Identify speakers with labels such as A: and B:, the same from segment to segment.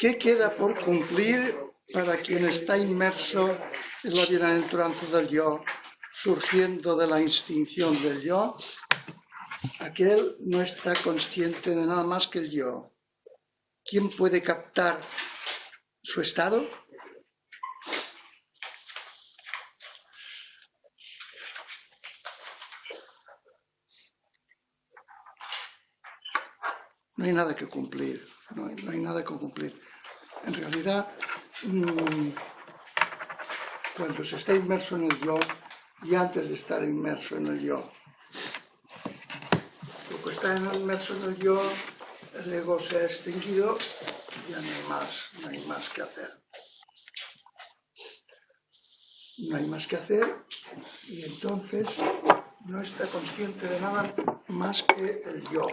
A: ¿Qué queda por cumplir para quien está inmerso en la bienaventuranza del yo, surgiendo de la extinción del yo? Aquel no está consciente de nada más que el yo. ¿Quién puede captar su estado? No hay nada que cumplir, no hay nada que cumplir. En realidad, cuando se está inmerso en el yo, y antes de estar inmerso en el yo, cuando está inmerso en el yo, el ego se ha extinguido, ya no hay más que hacer. No hay más que hacer, y entonces no está consciente de nada más que el yo.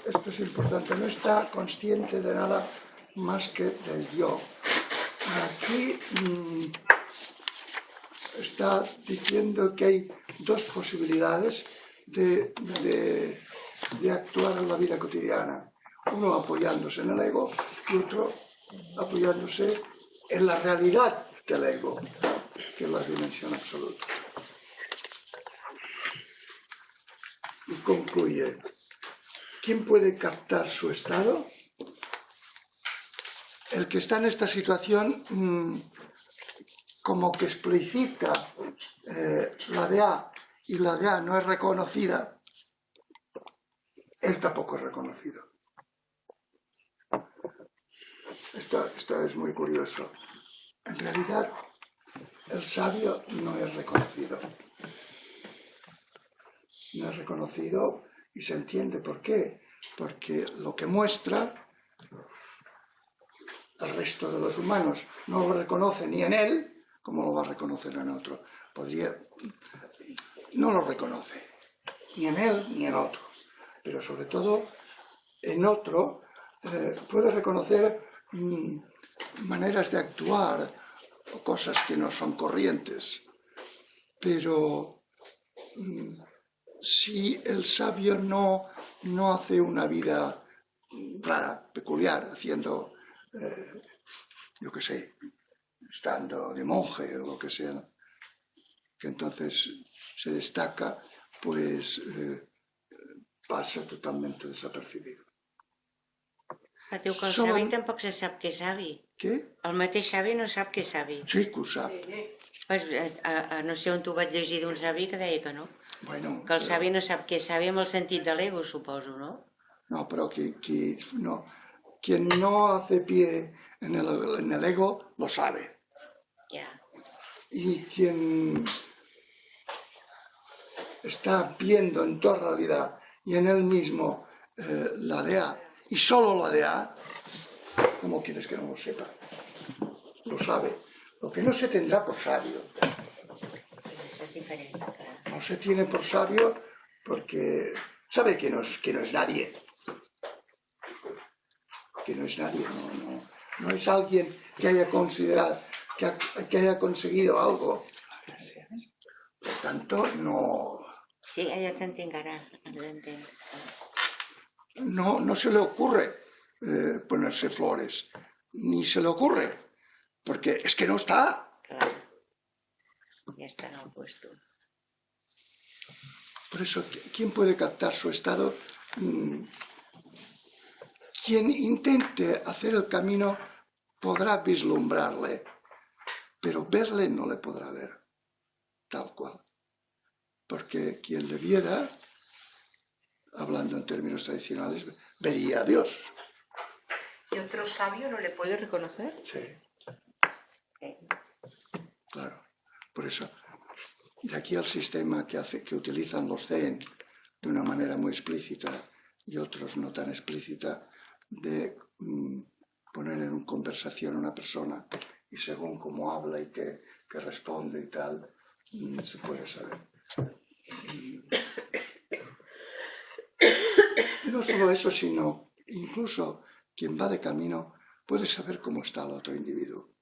A: Esto es importante, no está consciente de nada más que del yo. Aquí está diciendo que hay dos posibilidades de actuar en la vida cotidiana. Uno apoyándose en el ego y otro apoyándose en la realidad del ego, que es la dimensión absoluta. Y concluye: ¿quién puede captar su estado? El que está en esta situación como que explicita la de A y la de A no es reconocida, él tampoco es reconocido. Esto es muy curioso. En realidad, el sabio no es reconocido. No es reconocido y se entiende por qué. Porque lo que muestra, el resto de los humanos no lo reconoce ni en él, como lo va a reconocer en otro. No lo reconoce, ni en él ni en otro. Pero sobre todo, en otro puede reconocer maneras de actuar o cosas que no son corrientes. Pero si el sabio no hace una vida rara, peculiar, haciendo, yo qué sé, estando de monje o lo que sea, que entonces se destaca, pues pasa totalmente desapercibido.
B: Diu que el savi tampoc se sap què és savi.
A: Què?
B: El mateix savi no sap què és savi.
A: Sí que ho sap.
B: No sé on tu vaig llegir d'un savi que deia que no.
A: Bueno,
B: que el savi no sap què és savi amb el sentit de l'ego, suposo, no?
A: No, pero quien no hace pie en el ego lo sabe.
B: Yeah.
A: Y quien está viendo en toda realidad y en él mismo la de A y solo la de A, ¿cómo quieres que no lo sepa? Lo sabe. Lo que no se tendrá por sabio. No se tiene por sabio porque sabe que no es nadie. Que no es nadie, no es alguien que haya considerado, que haya conseguido algo. Por tanto, no...
B: Sí, ja t'entenc ara,
A: No se le ocurre ponerse flores, ni se le ocurre, porque es que no está.
B: Claro, ya está en el puesto.
A: Por eso, ¿quién puede captar su estado? Quien intente hacer el camino podrá vislumbrarle, pero verle no le podrá ver, tal cual. Porque quien le viera, hablando en términos tradicionales, vería a Dios.
C: ¿Y otro sabio no le puede reconocer?
A: Sí. Claro. Por eso, de aquí al sistema que utilizan los Zen de una manera muy explícita y otros no tan explícita, de poner en conversación a una persona y según cómo habla y qué responde y tal, se puede saber. Y no solo eso, sino incluso quien va de camino puede saber cómo está el otro individuo.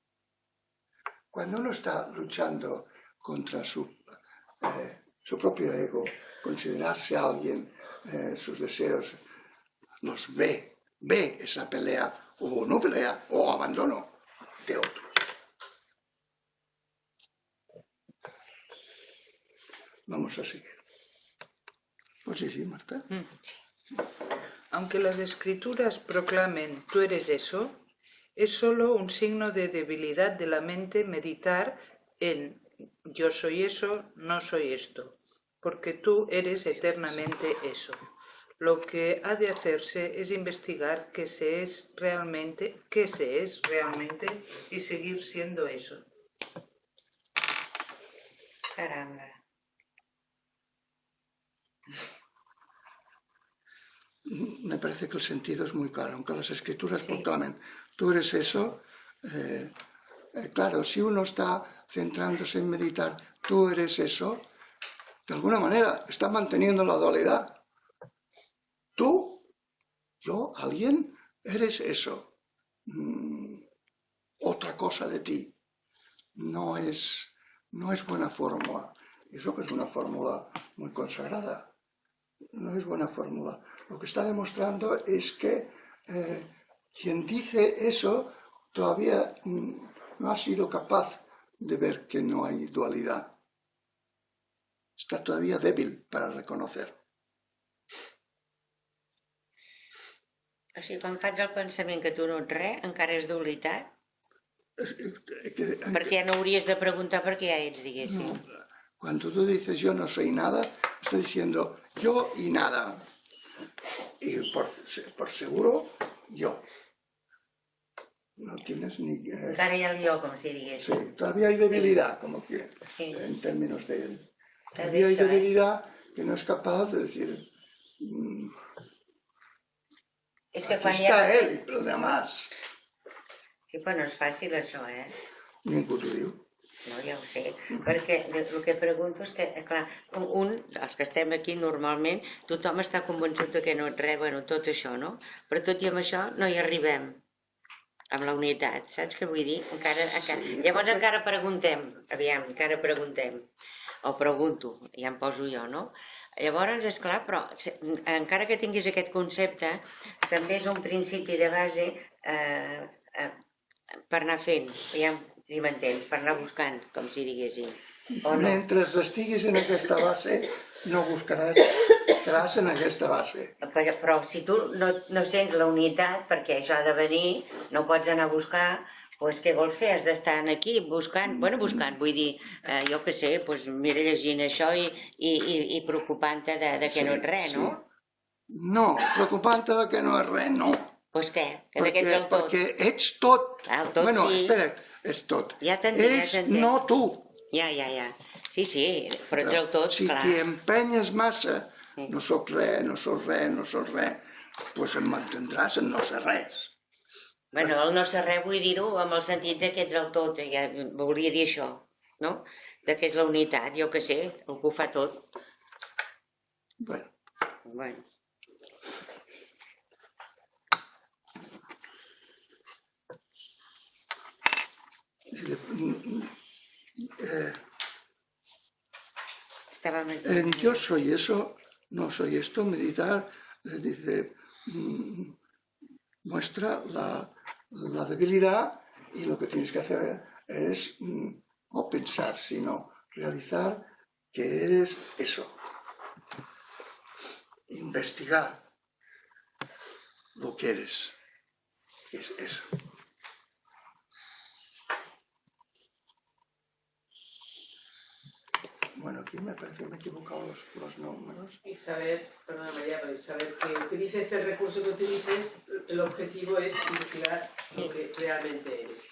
A: Cuando uno está luchando contra su su propio ego, considerarse alguien, sus deseos, los ve esa pelea, o no pelea, o abandono de otro. Vamos a seguir. Pues sí, Marta.
D: Aunque las escrituras proclamen tú eres eso, es solo un signo de debilidad de la mente meditar en yo soy eso, no soy esto, porque tú eres eternamente eso. Lo que ha de hacerse es investigar qué se es realmente y seguir siendo eso.
B: Caramba.
A: Me parece que el sentido es muy claro, aunque las escrituras proclamen tú eres eso, claro, si uno está centrándose en meditar tú eres eso, de alguna manera está manteniendo la dualidad. Tú, yo, alguien, eres eso. Otra cosa de ti. No es buena fórmula. Eso que es una fórmula muy consagrada. No es buena fórmula. Lo que está demostrando es que quien dice eso todavía no ha sido capaz de ver que no hay dualidad. Està todavía débil para reconocer.
B: O sigui, quan faig el pensament que tu no ets res, encara és dualitat? Perquè no hauries de preguntar per què ja ets, diguéssim.
A: No. Cuando tú dices yo no soy nada, estás diciendo yo y nada. Y por seguro, yo. No tienes ni...
B: Encara hi ha el jo, com si diguéssim.
A: Sí, todavía hay debilidad, como que en términos de él. Todavía hay debilidad que no es capaz de decir... Aquí está él y los demás.
B: Sí, però no és fàcil això,
A: Ningú t'ho diu.
B: No, ja ho sé, perquè el que pregunto és que, clar, els que estem aquí normalment, tothom està convençut que no ets res, bueno, tot això, no? Però tot i amb això no hi arribem, amb la unitat, saps què vull dir? Llavors encara preguntem, aviam, encara preguntem, o pregunto, ja em poso jo, no? Llavors, esclar, però encara que tinguis aquest concepte, també és un principi de base per anar fent, ja si m'entens, per anar buscant, com si diguéssim.
A: Mentre estiguis en aquesta base, no buscaràs, estaràs en aquesta base.
B: Però si tu no sents la unitat, perquè això ha de venir, no pots anar a buscar, doncs què vols fer? Has d'estar aquí buscant, bueno, buscant, vull dir, jo què sé, doncs mira llegint això i preocupant-te de que no ets res, no?
A: No, preocupant-te de que no és res, no.
B: Doncs què? Que ets el tot?
A: Perquè ets tot.
B: El tot
A: bueno,
B: sí.
A: Espera't, és tot.
B: Ja t'entenc, ja
A: És
B: t'entenc.
A: no tu.
B: Ja. Sí, però ets el tot,
A: si
B: clar.
A: Si t'hi empenyes massa, no soc res, no soc res, doncs em mantindràs en no ser res.
B: Bueno, el no ser res vull dir-ho amb el sentit de que ets el tot, ja volia dir això, no? De que és la unitat, jo què sé, algú fa tot. Bueno.
A: En yo soy eso, no soy esto, meditar, dice, muestra la debilidad y lo que tienes que hacer es no pensar, sino realizar que eres eso. Investigar lo que eres, es eso. Bueno, aquí me parece que me he equivocado los números.
E: Y saber, perdona María, pero saber que utilices el recurso que utilices, el objetivo es investigar lo que realmente eres.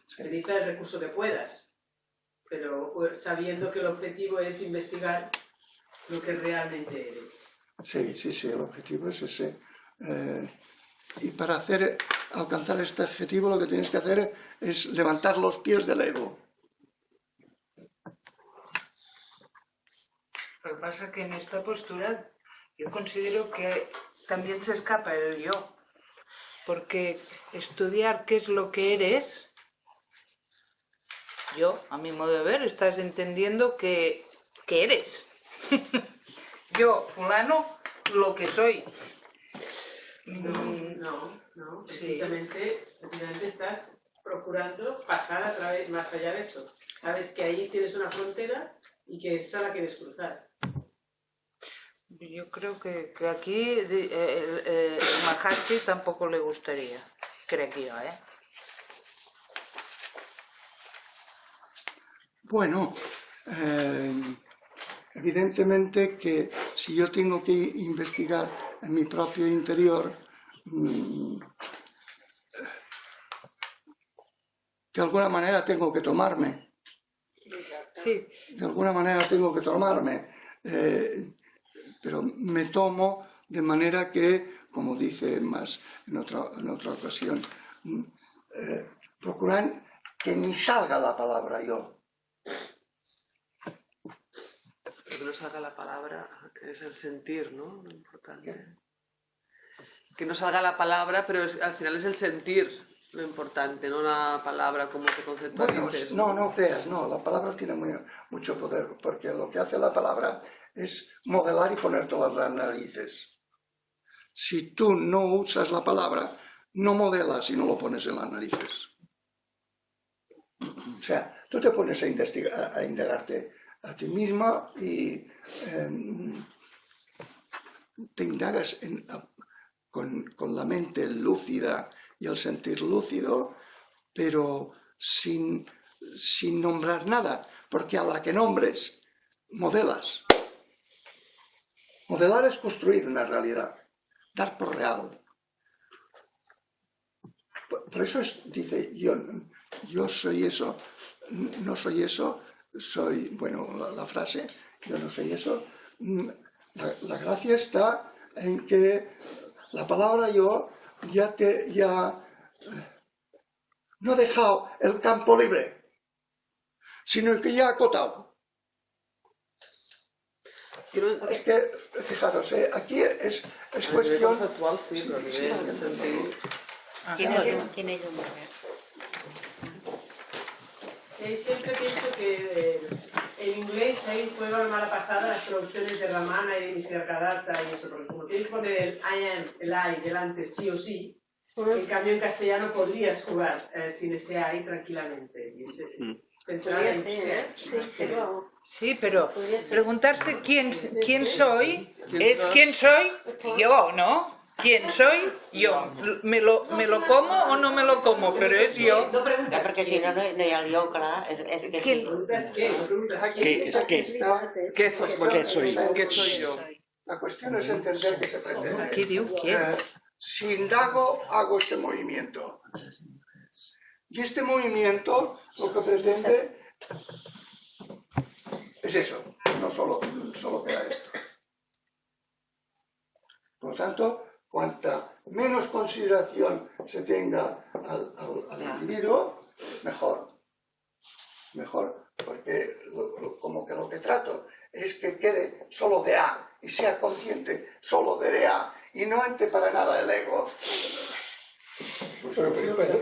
E: Sí. Utiliza el recurso que puedas, pero sabiendo que el objetivo es investigar lo que realmente eres.
A: Sí, el objetivo es ese. Y para alcanzar este objetivo lo que tienes que hacer es levantar los pies del ego.
D: Lo que pasa es que en esta postura yo considero que también se escapa el yo, porque estudiar qué es lo que eres, yo, a mi modo de ver, estás entendiendo que ¿qué eres? Yo, fulano, lo que soy.
E: No,
D: Sí.
E: precisamente estás procurando pasar a través, más allá de eso. Sabes que ahí tienes una frontera y que esa la quieres cruzar.
D: Yo creo que aquí el Maharishi tampoco le gustaría, creo que yo, ¿eh?
A: Bueno, evidentemente que si yo tengo que investigar en mi propio interior, de alguna manera tengo que tomarme.
D: Sí.
A: De alguna manera tengo que tomarme. Pero me tomo de manera que, como dice más en otra ocasión, procurar que ni salga la palabra yo.
F: Que no salga la palabra es el sentir, ¿no? Lo importante. Que no salga la palabra, pero al final es el sentir lo importante, no la palabra como te conceptualices.
A: Bueno, no creas, no, la palabra tiene mucho poder, porque lo que hace la palabra es modelar y poner todas las narices. Si tú no usas la palabra, no modelas y no lo pones en las narices. O sea, tú te pones a indagarte a ti misma y te indagas con la mente lúcida y el sentir lúcido, pero sin nombrar nada, porque a la que nombres, modelas. Modelar es construir una realidad, dar por real. Por eso dice, yo soy eso, no soy eso, soy, bueno, la frase, yo no soy eso. La gracia está en que la palabra yo ya no ha dejado el campo libre, sino que ya ha acotado. Es que, fijaros, aquí es cuestión...
F: Conceptual, sí, pero a nivel de sentir...
B: Tiene llum.
E: Sí, siempre pienso que en inglés ahí fue una mala pasada las traducciones de Ramana y de Nisargadatta y eso, porque como tienes que poner el I am, el I delante sí o sí, en cambio en castellano podrías jugar sin ese I tranquilamente. Y pensar en ser.
D: Sí, pero preguntarse quién soy es quién soy yo, ¿no? ¿Quién soy? Yo. ¿Me lo como o no me lo como? Pero es yo.
E: No preguntas
B: Perquè si no, no hi ha el jo, clar, és que sí.
E: preguntas qué, no preguntas
A: Aquí está,
F: ¿Qué soy yo?
A: la cuestión es entender qué se pretende.
D: Aquí diu quién.
A: Si indago, hago este movimiento. Y este movimiento lo que pretende es eso, no solo queda esto. Por lo tanto, cuanta menos consideración se tenga al individuo, mejor. Mejor, porque como que lo que trato es que quede solo de A y sea consciente solo de A y no entre para nada el ego.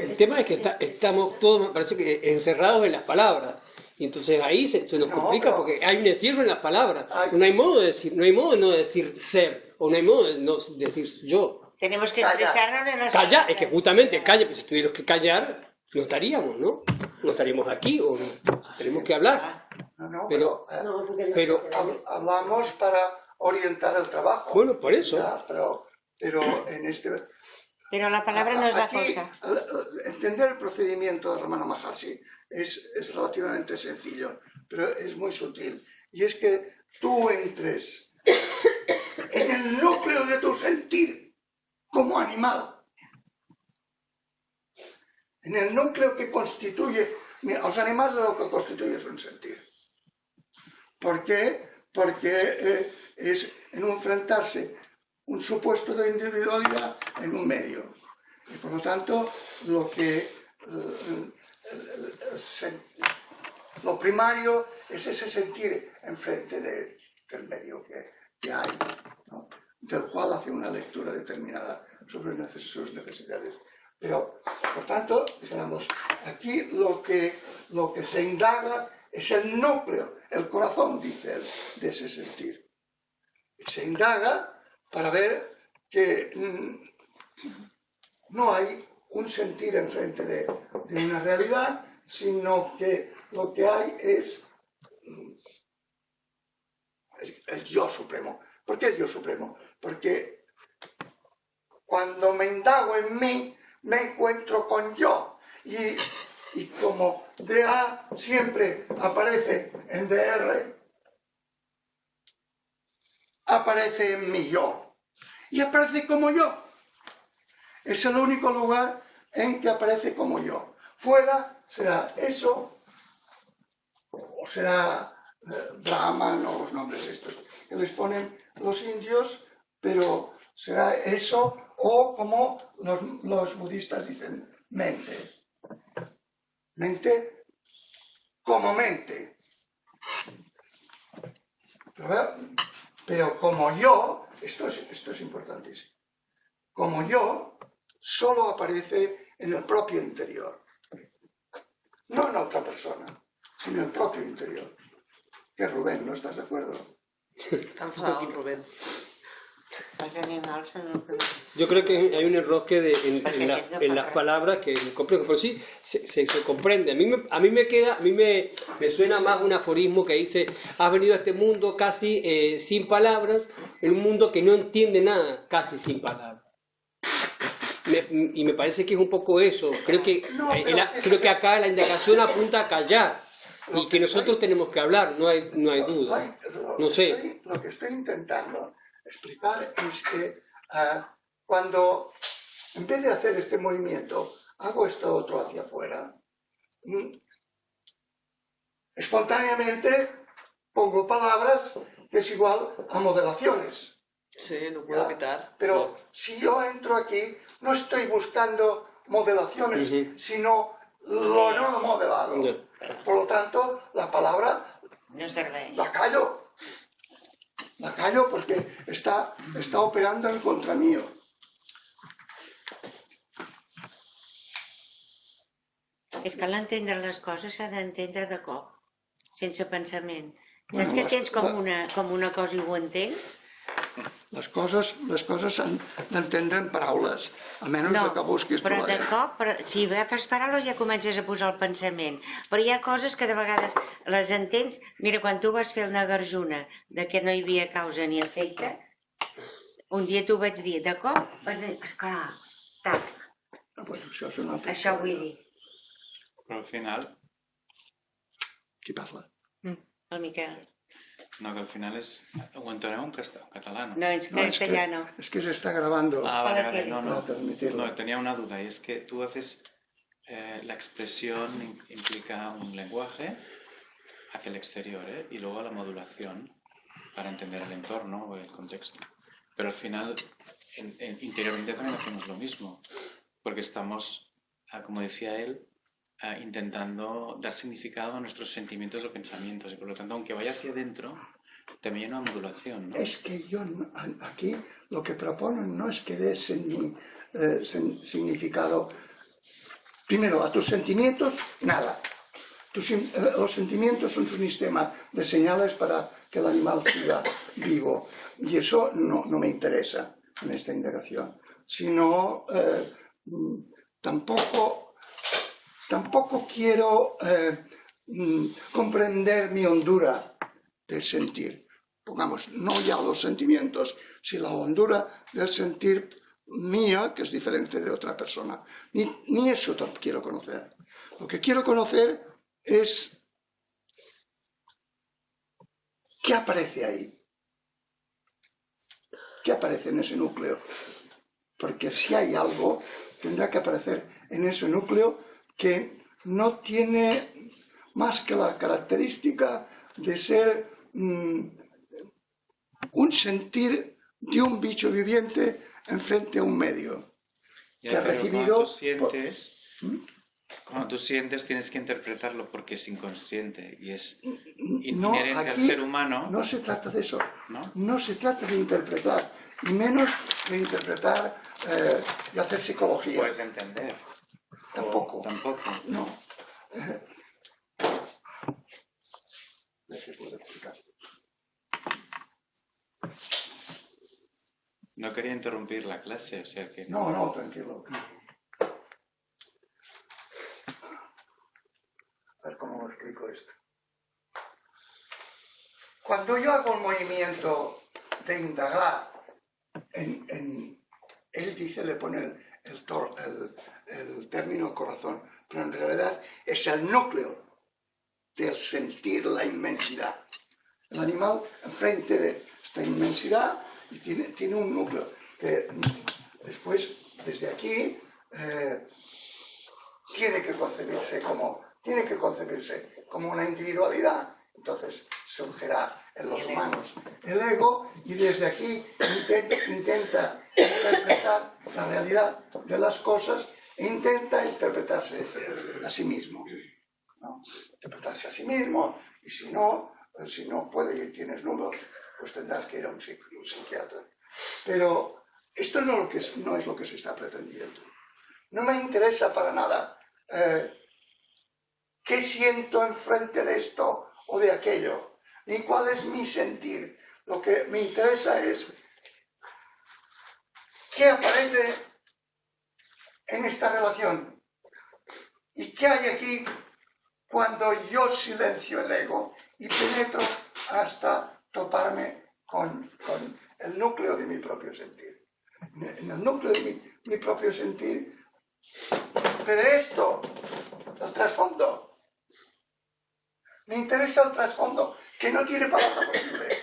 G: El tema es que estamos todos, me parece que encerrados en las palabras. Y entonces ahí se nos complica porque hay un encierro en las palabras. No hay modo de decir, no hay modo de no decir ser, o no hay modo de no decir yo.
B: Tenemos que expresarnos en las
G: Callar, es que justamente calla, pues si tuviéramos que callar, no estaríamos, ¿no? No estaríamos aquí, o tenemos que hablar. Pero
A: hablamos para orientar el trabajo.
G: Bueno, por eso.
A: Ya, pero en este...
B: Pero la palabra no es la
A: aquí,
B: cosa.
A: Entender el procedimiento de Ramana Maharshi es relativamente sencillo, pero es muy sutil. Y es que tú entres en el núcleo de tu sentir como animal. En el núcleo que constituye... Mira, los animales lo que constituye es un sentir. ¿Por qué? Porque es en enfrentarse un supuesto de individualidad en un medio. Y por lo tanto, lo primario es ese sentir enfrente del medio que hay, ¿no? Del cual hace una lectura determinada sobre sus necesidades. Pero, por tanto, digamos, aquí lo que se indaga es el núcleo, el corazón, dice él, de ese sentir. Y se indaga para ver que no hay un sentir enfrente de una realidad, sino que lo que hay es el yo supremo. ¿Por qué el yo supremo? Porque cuando me indago en mí, me encuentro con yo. Y como DA siempre aparece en DR, aparece en mi yo. Y aparece como yo. Es el único lugar en que aparece como yo. Fuera será eso, o será Brahman, o los nombres estos que les ponen los indios, pero será eso, o como los budistas dicen, mente. Mente como mente. Pero como yo, esto es importantísimo, como yo, solo aparece en el propio interior. No en otra persona, sino en el propio interior. ¿Qué, Rubén? ¿No estás de acuerdo?
F: Está enfadado, Rubén.
B: Els animals són el que...
G: Yo creo que hay un enrosque en las palabras que es complejo, pero sí se comprende. A mí me suena más un aforismo que dice: has venido a este mundo casi sin palabras, en un mundo que no entiende nada, casi sin palabras. Y me parece que es un poco eso. Creo que acá la indagación apunta a callar y que nosotros tenemos que hablar, no hay duda. No sé.
A: Lo que estoy intentando explicar es que cuando, en vez de hacer este movimiento, hago esto otro hacia afuera, espontáneamente pongo palabras que es igual a modelaciones.
F: Sí, no puedo evitar.
A: Pero si yo entro aquí, no estoy buscando modelaciones, sino lo no modelado. Por lo tanto, la palabra
B: No serveix.
A: la callo. La callo porque está operando en contra mío.
B: És que l'entendre les coses s'ha d'entendre de cop, sense pensament. Saps
A: Bueno,
B: que tens com una cosa i ho entens?
A: Les coses s'han d'entendre en paraules, almenys que busquis
B: però de
A: plaer.
B: cop, si agafes paraules ja comences a posar el pensament. Però hi ha coses que de vegades les entens. Mira, quan tu vas fer el Nagarjuna, de que no hi havia causa ni efecte, un dia t'ho vaig dir, de cop vaig dir, esclar, tac,
A: Bueno, això és una altra
B: això
A: història.
B: vull dir.
H: Però al final,
A: Qui parla?
B: El Miquel.
H: no, que al final es... Ho entoneu en català, ¿no?
B: No, en castellano.
A: Es que se está grabando
H: Ah,
B: para
H: vale,
B: que-
H: no,
A: para transmitirlo.
H: no, tenía una duda, y es que tú haces, la expresión implica un lenguaje hacia el exterior, y luego la modulación para entender el entorno o el contexto. Pero al final, interiormente también hacemos lo mismo, porque estamos, como decía él, intentando dar significado a nuestros sentimientos o pensamientos, y por lo tanto, aunque vaya hacia adentro, también hay una modulación, ¿no?
A: Es que yo aquí lo que proponen no es que des significado, primero, a tus sentimientos, nada. Los sentimientos son un sistema de señales para que el animal siga vivo, y eso no me interesa en esta indagación, sino tampoco quiero comprender mi hondura del sentir. Pongamos, no ya los sentimientos, sino la hondura del sentir mía, que es diferente de otra persona. Ni eso quiero conocer. Lo que quiero conocer es qué aparece ahí. ¿Qué aparece en ese núcleo? Porque si hay algo, tendrá que aparecer en ese núcleo que no tiene más que la característica de ser un sentir de un bicho viviente enfrente a un medio
H: Ya,
A: que ha
H: pero
A: recibido...
H: Cuando tú sientes, tienes que interpretarlo porque es inconsciente y es
A: No,
H: inherente al
A: aquí
H: ser humano.
A: no se trata de eso.
H: ¿No?
A: No se trata de interpretar, y menos de interpretar, de hacer psicología.
H: Puedes entender.
A: Tampoco.
H: Tampoco.
A: No.
H: No quería interrumpir la clase, o sea que...
A: No, no, tranquilo. A ver cómo lo explico esto. Cuando yo hago el movimiento de indagar, él dice, le pone el término corazón, pero en realidad es el núcleo del sentir la inmensidad. El animal enfrente de esta inmensidad y tiene un núcleo que después, desde aquí, tiene que concebirse como una individualidad. Entonces surgirá en los humanos el ego y desde aquí intenta interpretar la realidad de las cosas e intenta interpretarse a sí mismo, ¿no? Interpretarse a sí mismo, y si no puede y tienes nudos, pues tendrás que ir a un psiquiatra. Pero esto no es lo que se está pretendiendo. No me interesa para nada qué siento enfrente de esto o de aquello, ni cuál es mi sentir. Lo que me interesa es qué aparece en esta relación y qué hay aquí cuando yo silencio el ego y penetro hasta toparme con el núcleo de mi propio sentir. En el núcleo de mi propio sentir, pero esto, el trasfondo. Me interesa el trasfondo, que no tiene palabra posible,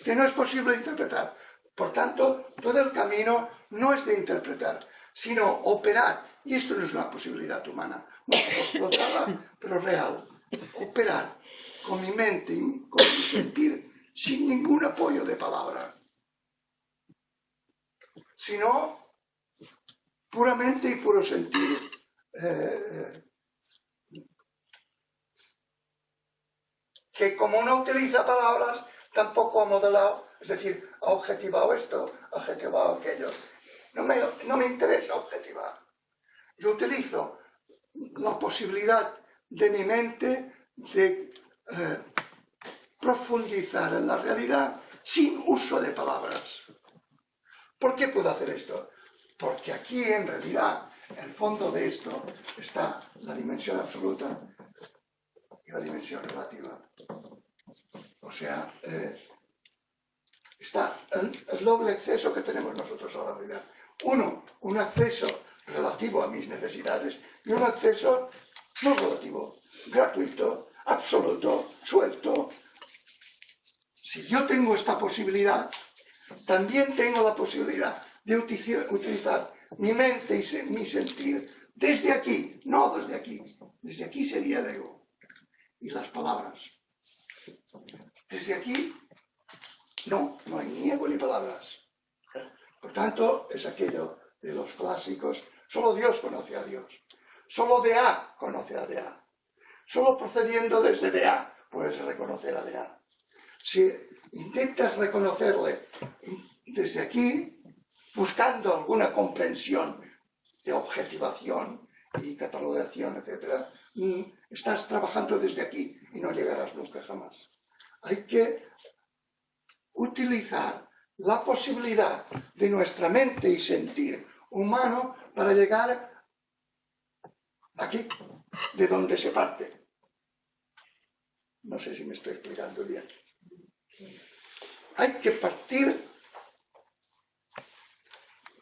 A: que no es posible interpretar. Por tanto, todo el camino no es de interpretar, sino operar. Y esto no es una posibilidad humana, vamos a explotarla, pero real. Operar con mi mente y con mi sentir sin ningún apoyo de palabra, sino puramente y puro sentir. Que como no utiliza palabras, tampoco ha modelado, es decir, ha objetivado esto, ha objetivado aquello. No me interesa objetivar. Yo utilizo la posibilidad de mi mente de profundizar en la realidad sin uso de palabras. ¿Por qué puedo hacer esto? Porque aquí, en realidad, en el fondo de esto está la dimensión absoluta y la dimensión relativa. O sea, está el doble acceso que tenemos nosotros a la realidad. Un acceso relativo a mis necesidades y un acceso no relativo, gratuito, absoluto, suelto. Si yo tengo esta posibilidad, también tengo la posibilidad de utilizar mi mente y mi sentir desde aquí, no desde aquí. Desde aquí sería el ego. Y las palabras. Desde aquí, no hay ni ego ni palabras. Por tanto, es aquello de los clásicos, solo Dios conoce a Dios. Solo de A conoce a de A. Solo procediendo desde de A puedes reconocer a de A. Si intentas reconocerle desde aquí, buscando alguna comprensión de objetivación y catalogación, etc., estás trabajando desde aquí y no llegarás nunca jamás. Hay que utilizar la posibilidad de nuestra mente y sentir humano para llegar aquí, de donde se parte. No sé si me estoy explicando bien. Hay que partir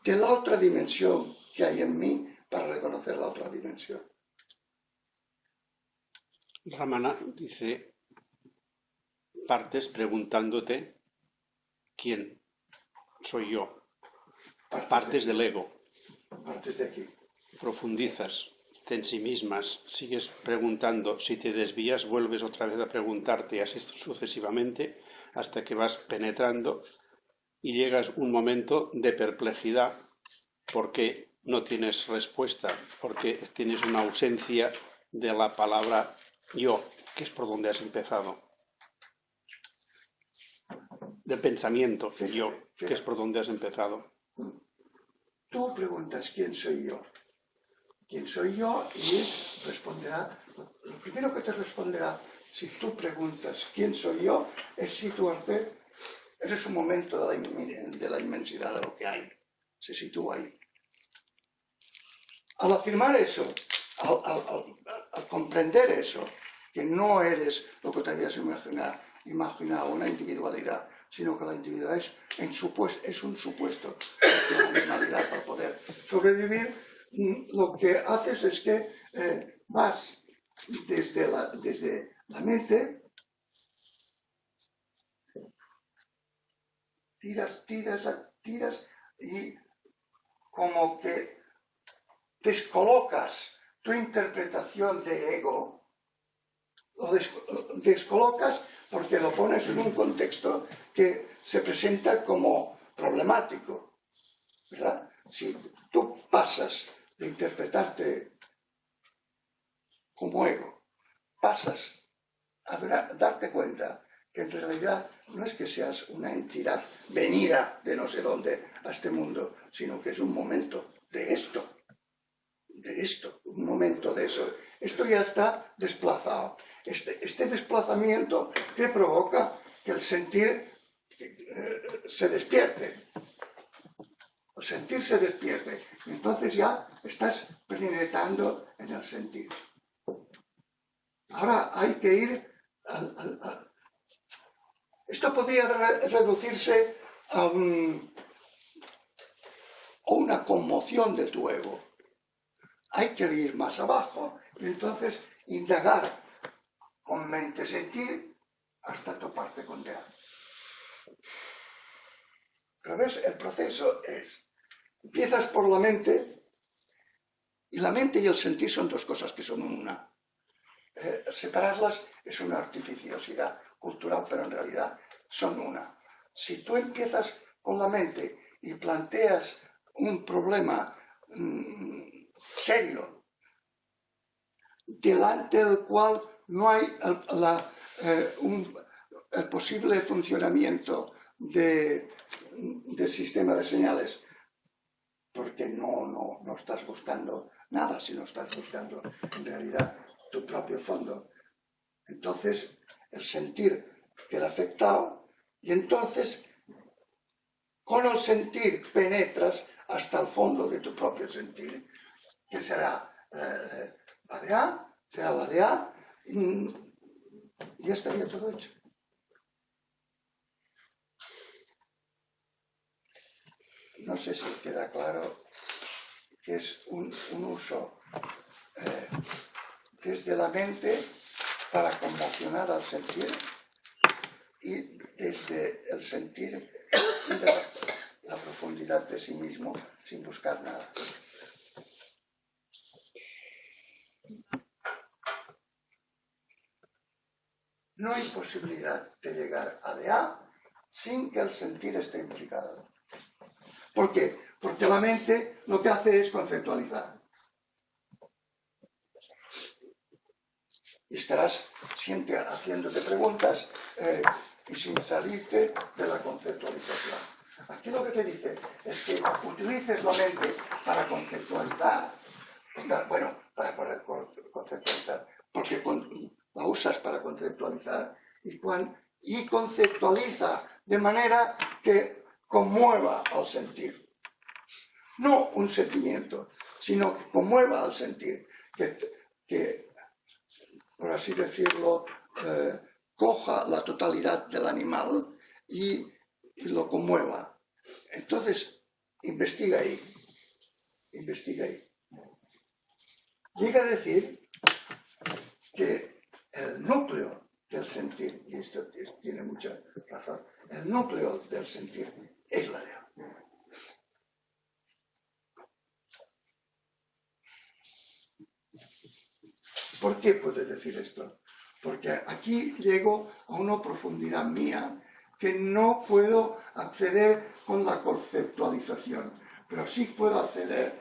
A: de la otra dimensión que hay en mí para reconocer la otra dimensión.
I: Ramana dice, partes preguntándote quién soy yo. Partes del ego.
A: Partes de aquí.
I: Profundizas, te ensimismas, sigues preguntando. Si te desvías, vuelves otra vez a preguntarte, así sucesivamente, hasta que vas penetrando y llegas a un momento de perplejidad porque no tienes respuesta, porque tienes una ausencia de la palabra yo, que es por donde has empezado. Del pensamiento yo, que es por donde has empezado.
A: Tú preguntas quién soy yo. ¿Quién soy yo? Y responderá, lo primero que te responderá, si tú preguntas quién soy yo, es situarte eres un momento de la inmensidad de lo que hay, se sitúa ahí. Al afirmar eso, al comprender eso, que no eres lo que te habías imaginado, una individualidad, sino que la individualidad es un supuesto de la animalidad para poder sobrevivir, lo que haces es que vas desde la mente, tiras y como que descolocas tu interpretación de ego, lo descolocas porque lo pones en un contexto que se presenta como problemático, ¿verdad? Si tú pasas de interpretarte como ego, pasas a darte cuenta que en realidad no es que seas una entidad venida de no sé dónde a este mundo, sino que es un momento de esto, un momento de eso. Esto ya está desplazado. Este desplazamiento que provoca que el sentir se despierte. El sentir se despierte. Y entonces ya estás penetrando en el sentir. Ahora hay que ir Esto podría reducirse a una conmoción de tu ego. Hay que ir más abajo y entonces indagar con mente sentir hasta toparte con DEA. Pero ves, el proceso empiezas por la mente, y la mente y el sentir son dos cosas que son una. Separarlas es una artificiosidad cultural, pero en realidad son una. Si tú empiezas con la mente y planteas un problema serio, delante del cual no hay el posible funcionamiento del sistema de señales, porque no estás buscando nada, sino estás buscando en realidad tu propio fondo. Entonces el sentir queda afectado y entonces con el sentir penetras hasta el fondo de tu propio sentir, que será la de A, será la de A, y ya estaría todo hecho. No sé si queda claro que es un uso desde la mente para conmocionar al sentir y desde el sentir y la profundidad de sí mismo sin buscar nada. No hay posibilidad de llegar a DA sin que el sentir esté implicado. ¿Por qué? Porque la mente lo que hace es conceptualizar. Y estarás siempre haciéndote preguntas y sin salirte de la conceptualización. Aquí lo que te dice es que utilices la mente para conceptualizar. Bueno, para poder conceptualizar, porque la usas para conceptualizar y conceptualiza de manera que conmueva al sentir. No un sentimiento, sino que conmueva al sentir, que por así decirlo, coja la totalidad del animal y lo conmueva. Entonces, investiga ahí. Llega a decir que el núcleo del sentir, y esto tiene mucha razón, el núcleo del sentir es la DEA. ¿Por qué puedes decir esto? Porque aquí llego a una profundidad mía que no puedo acceder con la conceptualización, pero sí puedo acceder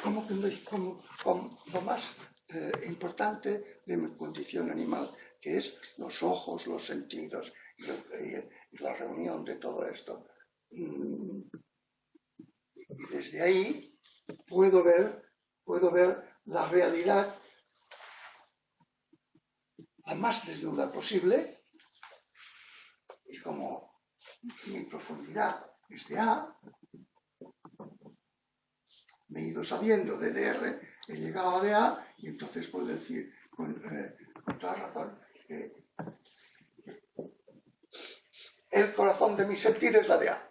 A: como lo más importante de mi condición animal, que es los ojos, los sentidos y la reunión de todo esto. Y desde ahí puedo ver la realidad la más desnuda posible Y como mi profundidad es de A, me he ido saliendo de DR, he llegado a DA, y entonces puedo decir con toda razón que el corazón de mi sentir es la de A.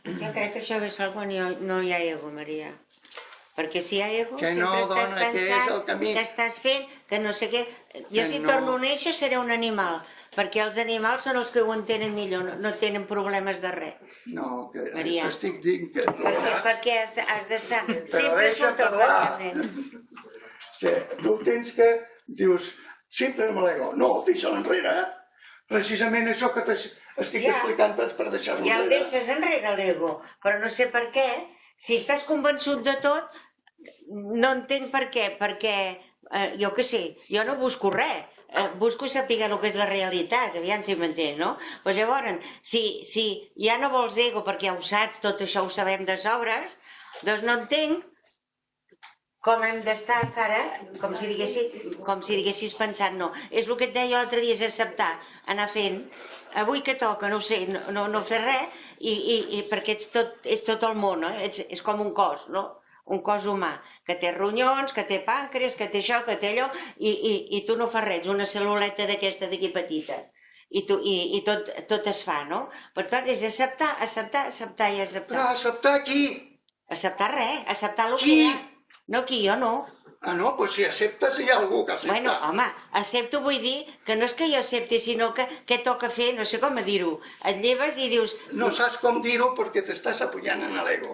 B: Jo crec que això ve sol quan no hi ha ego, Maria. Perquè si hi ha ego,
A: Que no,
B: sempre estàs
A: dona, que és el
B: pensant
A: camí.
B: que estàs fent, que no sé què. Jo si
A: no.
B: torno a néixer seré un animal, perquè els animals són els que ho entenen millor, no tenen problemes de res.
A: No, que
B: Maria.
A: t'estic dient que...
B: Perquè has d'estar...
A: Però
B: Sempre
A: deixa
B: surt el
A: parlar.
B: pensament.
A: Que tu tens que... Dius, sempre me l'ego. No, deixa-lo enrere. Precisament això que t'estic explicant per deixar-lo
B: Ja el
A: enrere.
B: deixes enrere, l'ego, però no sé per què. Si estàs convençut de tot, no entenc per què, perquè, jo què sé, jo no busco res, busco saber el que és la realitat, aviam si m'entens, no? Pues llavors, si ja no vols ego perquè ja ho saps, tot això ho sabem de sobres, doncs no entenc com hem d'estar encara, com si diguessis pensant, no. És el que et deia l'altre dia, és acceptar, anar fent, avui que toca, no ho sé, no fer res, i perquè ets tot el món, no? És com un cos, no? Un cos humà, que té ronyons, que té pàncreas, que té això, que té allò, i tu no fas res, una cel·luleta d'aquesta d'aquí petita. I tot es fa, no? Per tant, és acceptar i acceptar.
A: Però acceptar qui?
B: Acceptar res, acceptar el que hi ha. No, qui, jo no.
A: Ah, no? Doncs si acceptes hi ha algú que accepta.
B: Bueno, home, accepto vull dir que no és que jo accepti, sinó que què toca fer, no sé com dir-ho. Et lleves i dius...
A: No saps com dir-ho perquè t'estàs apoyant en l'ego.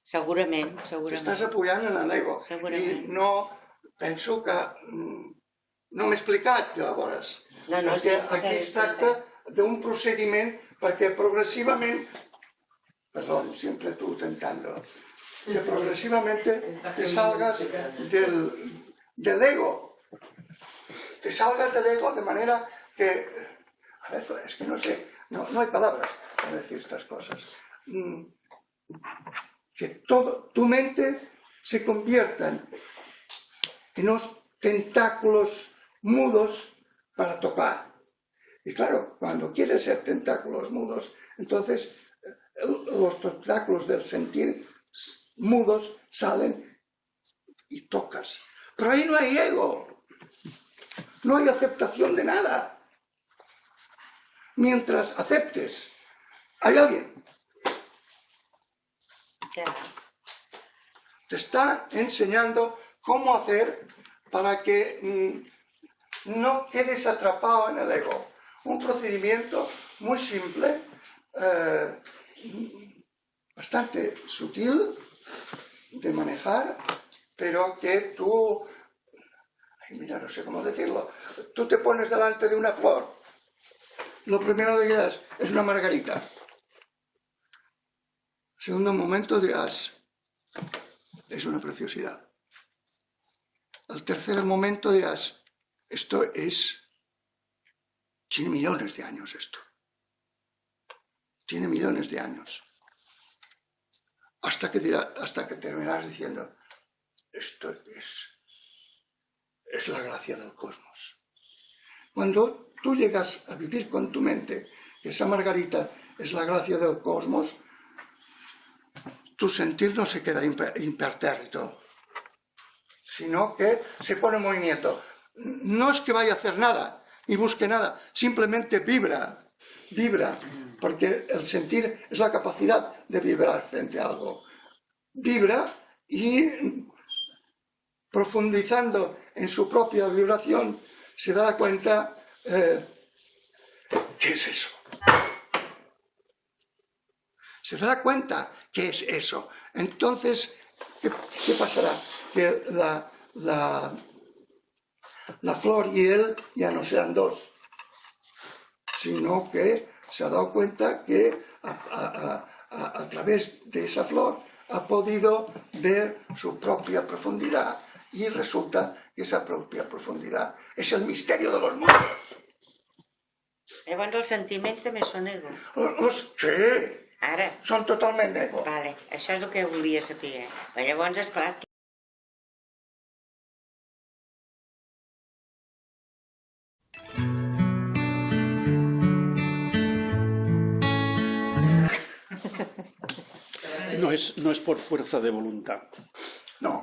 B: Segurament.
A: T'estàs apoyant en l'ego. I no... Penso que... No m'he explicat, llavors. Perquè aquí es tracta d'un procediment perquè progressivament... Perdón, siempre tú tentando... que progresivamente te salgas del ego. Te salgas del ego de manera que... A ver, es que no sé, no hay palabras para decir estas cosas. Que tu mente se convierta en unos tentáculos mudos para tocar. Y claro, cuando quieres ser tentáculos mudos, entonces los tentáculos del sentir mudos salen y tocas. Pero ahí no hay ego, no hay aceptación de nada. Mientras aceptes, hay alguien. Te está enseñando cómo hacer para que no quedes atrapado en el ego. Un procedimiento muy simple, bastante sutil de manejar, pero que tú, mira, no sé cómo decirlo, tú te pones delante de una flor, lo primero que dirás es una margarita. Segundo momento dirás, es una preciosidad. Al tercer momento dirás, esto tiene millones de años esto. Tiene millones de años. Hasta que terminarás diciendo, esto es la gracia del cosmos. Cuando tú llegas a vivir con tu mente que esa margarita es la gracia del cosmos, tu sentir no se queda impertérrito, sino que se pone en movimiento. No es que vaya a hacer nada, ni busque nada, simplemente vibra, porque el sentir es la capacidad de vibrar frente a algo. Vibra y profundizando en su propia vibración se dará cuenta, ¿qué es eso? Se dará cuenta qué es eso. Entonces, ¿qué pasará? Que la flor y él ya no serán dos, sino que se ha dado cuenta que a través de esa flor ha podido ver su propia profundidad y resulta que esa propia profundidad es el misterio de los mundos.
B: Llavors els sentiments també són ego.
A: Sí,
B: Ara.
A: són totalment ego.
B: Vale, això és el que volia saber. Llavors, esclar,
I: No es por fuerza de voluntad.
A: No,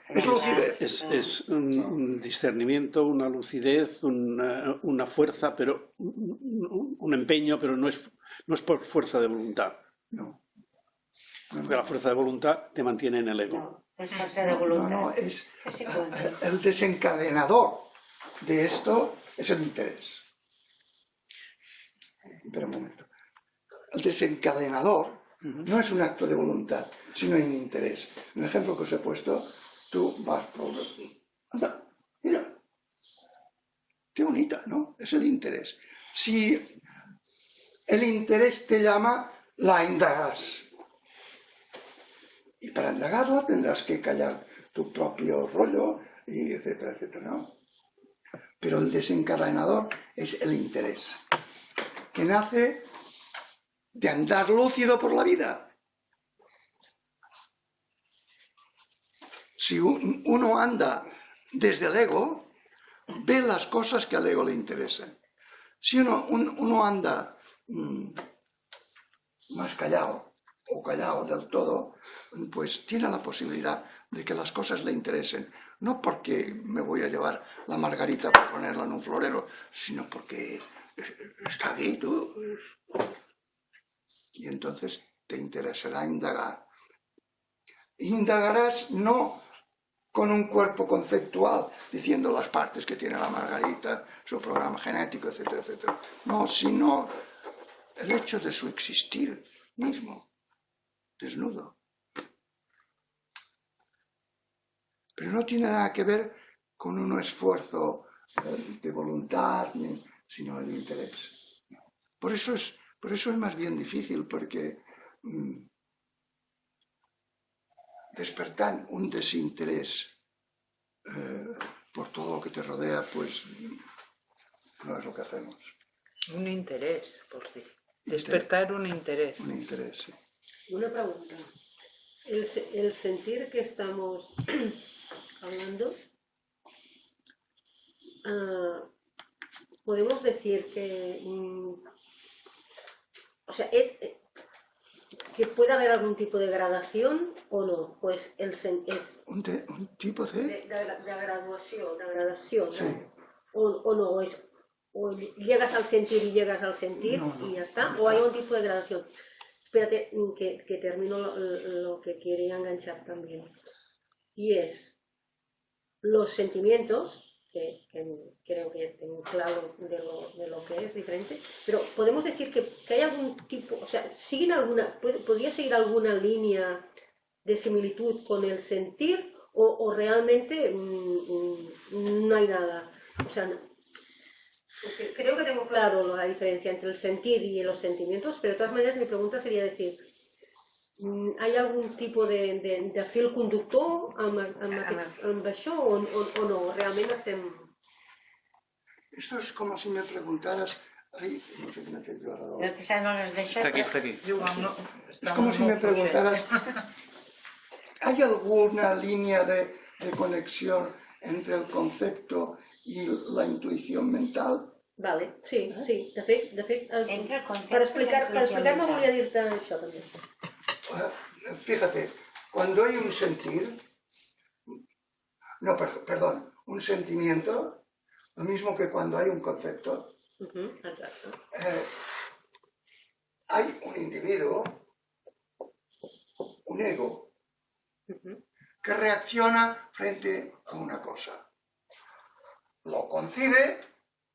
A: es lucidez.
I: Es un discernimiento, una lucidez, una fuerza, pero un empeño, pero no es por fuerza de voluntad.
A: No.
I: Porque la fuerza de voluntad te mantiene en el ego.
B: No es fuerza de voluntad.
A: No, es el desencadenador de esto es el interés. Espera un momento. El desencadenador no es un acto de voluntad, sino un interés. En el ejemplo que os he puesto, tú vas por... Anda, mira. Qué bonita, ¿no? Es el interés. Si el interés te llama, la indagarás. Y para indagarla tendrás que callar tu propio rollo, y etcétera, etcétera, ¿no? Pero el desencadenador es el interés, que nace de andar lúcido por la vida. Si uno anda desde el ego, ve las cosas que al ego le interesan. Si uno anda más callado o callado del todo, pues tiene la posibilidad de que las cosas le interesen. No porque me voy a llevar la margarita para ponerla en un florero, sino porque está ahí tú. Y entonces te interesará indagar. Indagarás no con un cuerpo conceptual, diciendo las partes que tiene la margarita, su programa genético, etcétera, etcétera. No, sino el hecho de su existir mismo, desnudo. Pero no tiene nada que ver con un esfuerzo de voluntad, sino el interés. Por eso es más bien difícil, porque despertar un desinterés por todo lo que te rodea, pues no es lo que hacemos.
D: Un interés, por sí. Despertar un interés.
A: Un interés, sí.
J: Una pregunta. El sentir que estamos hablando, podemos decir que, o sea, es que puede haber algún tipo de gradación o no, pues es
A: un tipo de
J: gradación,
A: sí.
J: o no, o llegas al sentir y llegas al sentir y ya está, o hay un tipo de gradación. Espérate, que termino lo que quería enganchar también. Y es los sentimientos, que creo que tengo claro de lo que es diferente, pero podemos decir que hay algún tipo, o sea, ¿podría seguir alguna línea de similitud con el sentir o realmente no hay nada? O sea, porque creo que tengo claro la diferencia entre el sentir y los sentimientos, pero de todas maneras mi pregunta sería decir, ¿hay algún tipo de fil conductor amb això o no? Realment estem...
A: Esto es como si me preguntaras... Ay, no sé qué me hace yo ahora.
H: Está aquí.
A: Es como si me preguntaras... ¿Hay alguna línea de conexión entre el concepto y la intuición mental?
J: Vale, sí, sí. De fet, per explicar-me volia dir-te això també.
A: Fíjate, cuando hay un sentir, no, perdón, un sentimiento, lo mismo que cuando hay un concepto,
J: Exacto.
A: hay un individuo, un ego, que reacciona frente a una cosa. Lo concibe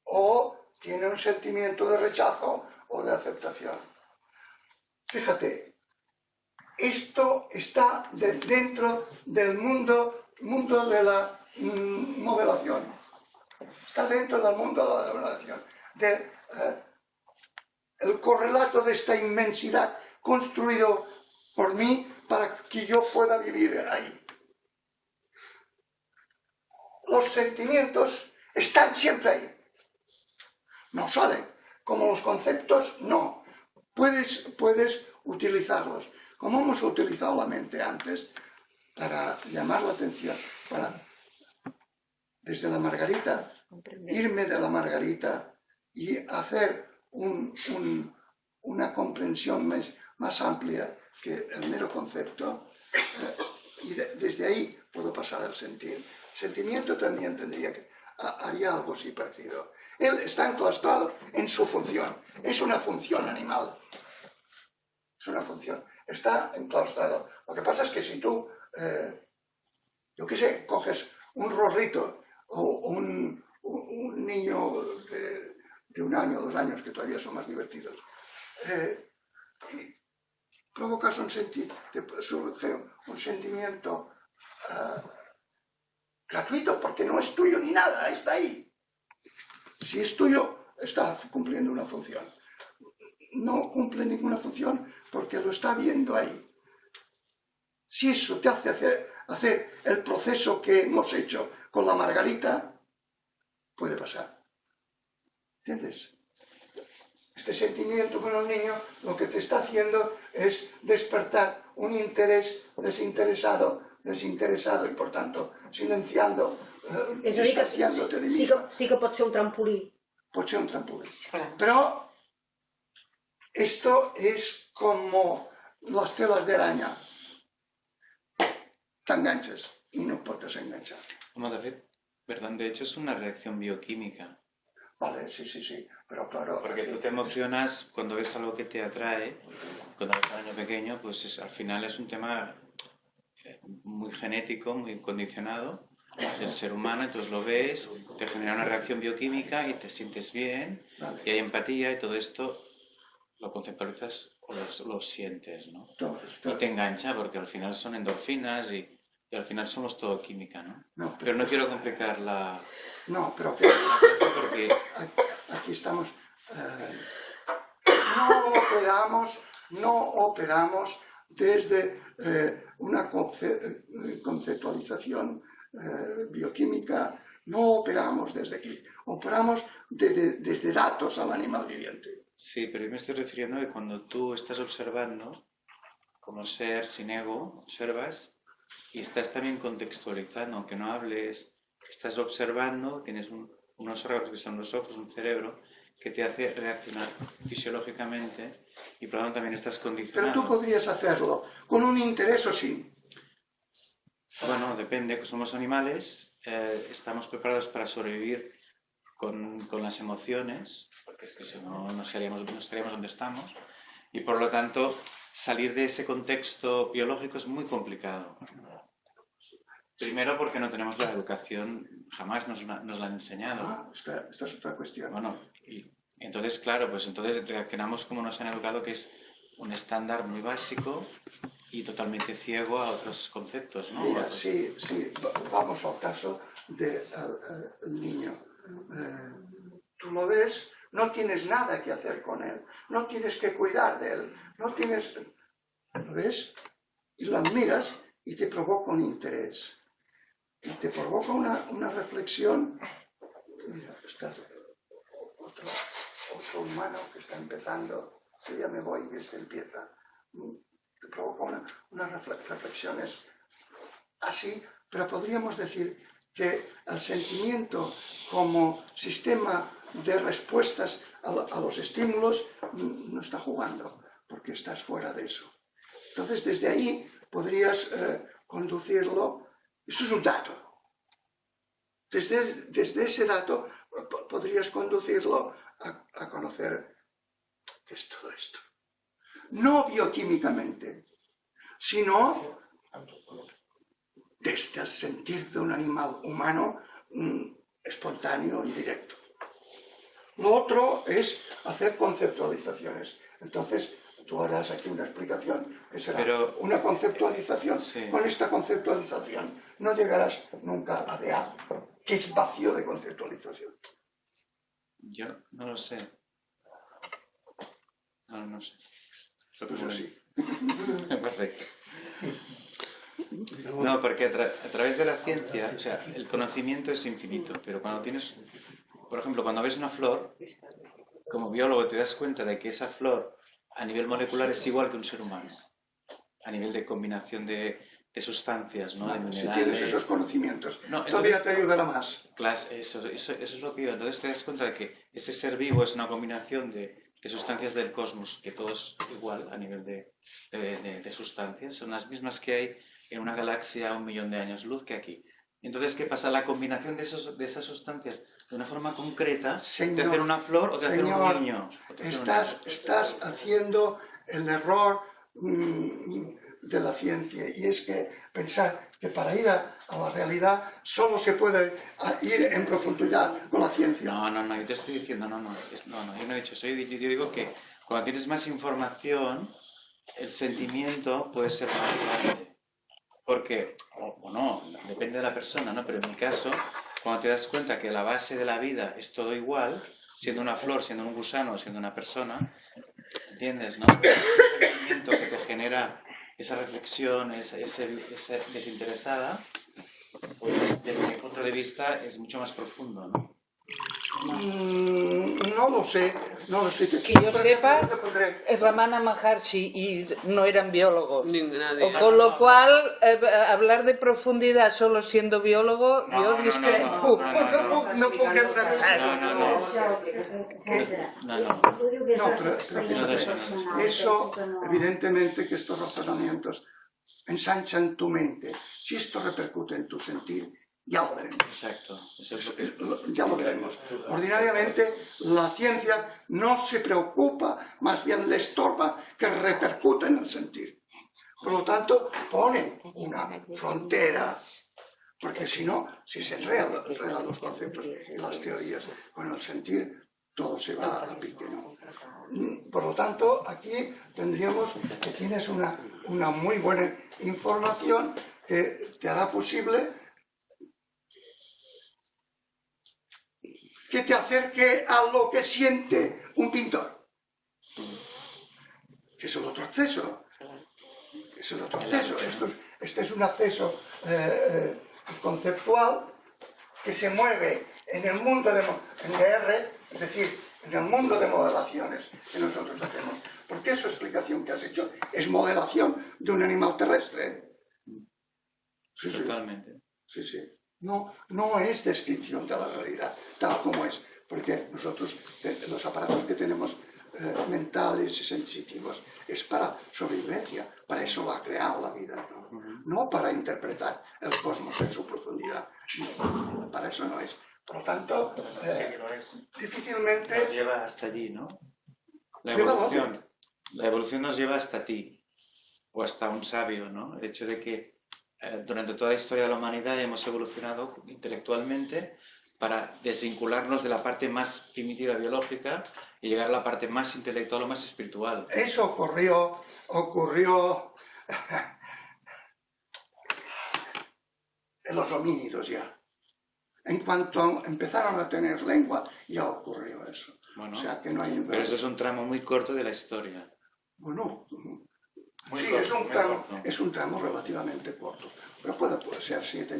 A: o tiene un sentimiento de rechazo o de aceptación. Fíjate, esto está dentro del mundo de la modelación. Está dentro del mundo de la modelación. El correlato de esta inmensidad construido por mí para que yo pueda vivir ahí. Los sentimientos están siempre ahí. No salen. Como los conceptos, no. Puedes utilizarlos. Como hemos utilizado la mente antes, para llamar la atención, para desde la margarita, irme de la margarita y hacer una comprensión más amplia que el mero concepto, y desde ahí puedo pasar al sentir. El sentimiento también haría algo así parecido. Él está enclaustrado en su función, es una función animal. Es una función, está enclaustrado. Lo que pasa es que si tú, yo qué sé, coges un rorrito o un niño de 1 año o 2 años, que todavía son más divertidos, y provocas surge un sentimiento gratuito, porque no es tuyo ni nada, está ahí. Si es tuyo, está cumpliendo una función. No cumple ninguna función porque lo está viendo ahí. Si eso te hace hacer el proceso que hemos hecho con la margarita, puede pasar. ¿Entiendes? Este sentimiento con el niño lo que te está haciendo es despertar un interés desinteresado y por tanto silenciando, distanciándote de mí.
J: Sí que pot ser un trampolí.
A: Pot ser un trampolí. Pero esto es como las telas de araña. Te enganches y no puedes enganchar.
H: Como de hecho es una reacción bioquímica.
A: Vale, sí, pero claro...
H: Porque tú te emocionas cuando ves algo que te atrae, cuando eres un niño pequeño, pues al final es un tema muy genético, muy condicionado del ser humano, entonces lo ves, te genera una reacción bioquímica y te sientes bien, vale. Y hay empatía y todo esto lo conceptualizas o lo sientes, ¿no? Y te engancha porque al final son endorfinas y al final somos todo química, ¿no? Pero no quiero complicar la...
A: No, pero
H: porque...
A: aquí estamos... no operamos desde una conceptualización bioquímica, no operamos desde aquí, operamos desde datos al animal viviente.
H: Sí, pero yo me estoy refiriendo a que cuando tú estás observando, como ser sin ego, observas y estás también contextualizando, aunque no hables, estás observando, tienes unos órganos que son los ojos, un cerebro, que te hace reaccionar fisiológicamente y por lo tanto también estás condicionado.
A: Pero tú podrías hacerlo con un interés o sin.
H: Bueno, depende, que somos animales, estamos preparados para sobrevivir con las emociones, porque es que si no, no estaríamos donde estamos, y por lo tanto salir de ese contexto biológico es muy complicado. Primero porque no tenemos la educación, jamás nos la han enseñado.
A: Esta es otra cuestión.
H: Bueno, y entonces, claro, pues entonces reaccionamos como nos han educado, que es un estándar muy básico y totalmente ciego a otros conceptos, ¿no?
A: Mira, sí, vamos al caso del niño. Tú lo ves, no tienes nada que hacer con él, no tienes que cuidar de él, no tienes... ¿Lo ves? Y lo admiras y te provoca un interés. Y te provoca una reflexión. Mira, está otro humano que está empezando, yo ya me voy y este empieza. Te provoca unas reflexiones así, pero podríamos decir que el sentimiento como sistema de respuestas a los estímulos no está jugando, porque estás fuera de eso. Entonces, desde ahí podrías conducirlo. Esto es un dato. Desde ese dato podrías conducirlo a conocer qué es todo esto. No bioquímicamente, sino desde el sentir de un animal humano espontáneo y directo. Lo otro es hacer conceptualizaciones. Entonces, tú harás aquí una explicación que será una conceptualización. Sí. Con esta conceptualización no llegarás nunca a DEA, que es vacío de conceptualización.
H: Yo no lo sé. No sé.
A: Pues así.
H: Perfecto. No, porque a través de la ciencia, o sea, el conocimiento es infinito, pero cuando tienes, por ejemplo, cuando ves una flor, como biólogo te das cuenta de que esa flor a nivel molecular es igual que un ser humano, a nivel de combinación de sustancias, ¿no? De minerales.
A: Si tienes esos conocimientos, todavía te ayudará más.
H: Claro, eso es lo que digo. Entonces te das cuenta de que ese ser vivo es una combinación de sustancias del cosmos, que todo es igual a nivel de sustancias, son las mismas que hay en una galaxia a 1 millón de años luz que aquí. Entonces, ¿qué pasa? La combinación de esas sustancias de una forma concreta te hace una flor o te hace un niño.
A: Estás haciendo el error de la ciencia, y es que pensar que para ir a la realidad solo se puede ir en profundidad con la ciencia.
H: No, yo te estoy diciendo, yo no he dicho eso, yo digo que cuando tienes más información, el sentimiento puede ser más grande. Porque, o no, depende de la persona, ¿no? Pero en mi caso, cuando te das cuenta que la base de la vida es todo igual, siendo una flor, siendo un gusano, siendo una persona, ¿entiendes, no? Ese sentimiento que te genera esa reflexión, esa desinteresada, pues desde mi punto de vista es mucho más profundo, ¿no?
A: No lo sé.
D: Que yo sepa, Ramana Maharshi y no eran biólogos.
F: Nadie.
D: Con lo cual, hablar de profundidad solo siendo biólogo, yo discrepo. No puc acceptar.
A: Eso, evidentemente que estos razonamientos ensanchan tu mente. Si esto repercute en tu sentir, ya lo veremos.
H: Exacto.
A: Ya lo veremos. Ordinariamente, la ciencia no se preocupa, más bien le estorba que repercute en el sentir. Por lo tanto, pone una frontera, porque si no, si se enredan los conceptos y las teorías con el sentir, todo se va a pique, ¿no? Por lo tanto, aquí tendríamos que tienes una muy buena información que te hará posible que te acerque a lo que siente un pintor. Que es el otro acceso. Este es un acceso conceptual que se mueve en el mundo de R, es decir, en el mundo de modelaciones que nosotros hacemos. Porque esa explicación que has hecho es modelación de un animal terrestre.
H: Sí. Totalmente.
A: Sí. No es descripción de la realidad, tal como es, porque nosotros, los aparatos que tenemos mentales y sensitivos, es para sobrevivencia, para eso lo ha creado la vida, no para interpretar el cosmos en su profundidad, para eso no es. Por lo tanto, difícilmente...
H: Nos lleva hasta allí, ¿no? La evolución nos lleva hasta ti, o hasta un sabio, ¿no? El hecho de que durante toda la historia de la humanidad hemos evolucionado intelectualmente para desvincularnos de la parte más primitiva biológica y llegar a la parte más intelectual o más espiritual.
A: Eso ocurrió en los homínidos ya. En cuanto empezaron a tener lengua, ya ocurrió eso.
H: Bueno,
A: o sea que no hay
H: pero eso es un tramo muy corto de la historia.
A: Bueno,
H: muy
A: corto, es un tramo relativamente corto, pero puede ser 7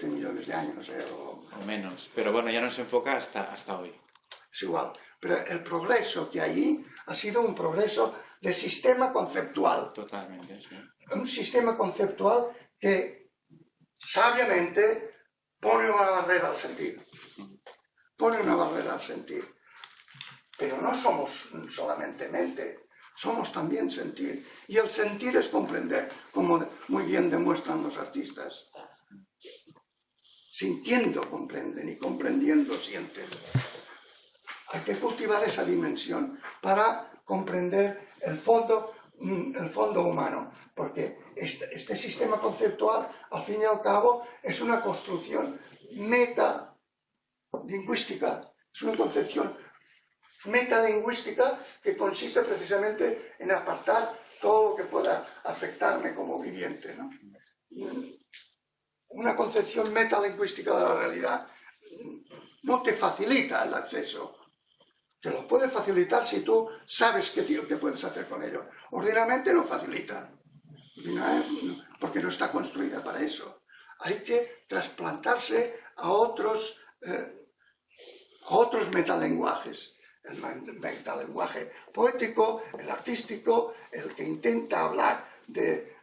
A: millones de años o
H: menos, pero bueno, ya no se enfoca hasta hoy.
A: Es igual, pero el progreso que hay ha sido un progreso de sistema conceptual.
H: Totalmente, sí.
A: Un sistema conceptual que sabiamente pone una barrera al sentir. Pero no somos solamente mente, somos también sentir. Y el sentir es comprender, como muy bien demuestran los artistas. Sintiendo comprenden y comprendiendo sienten. Hay que cultivar esa dimensión para comprender el fondo humano, porque este sistema conceptual, al fin y al cabo, es una construcción metalingüística, es una concepción metalingüística que consiste precisamente en apartar todo lo que pueda afectarme como viviente, ¿no? Una concepción metalingüística de la realidad no te facilita el acceso. Te lo puede facilitar si tú sabes qué puedes hacer con ello. Ordinariamente no facilita, porque no está construida para eso. Hay que trasplantarse a otros metalenguajes. El metalenguaje poético, el artístico, el que intenta hablar de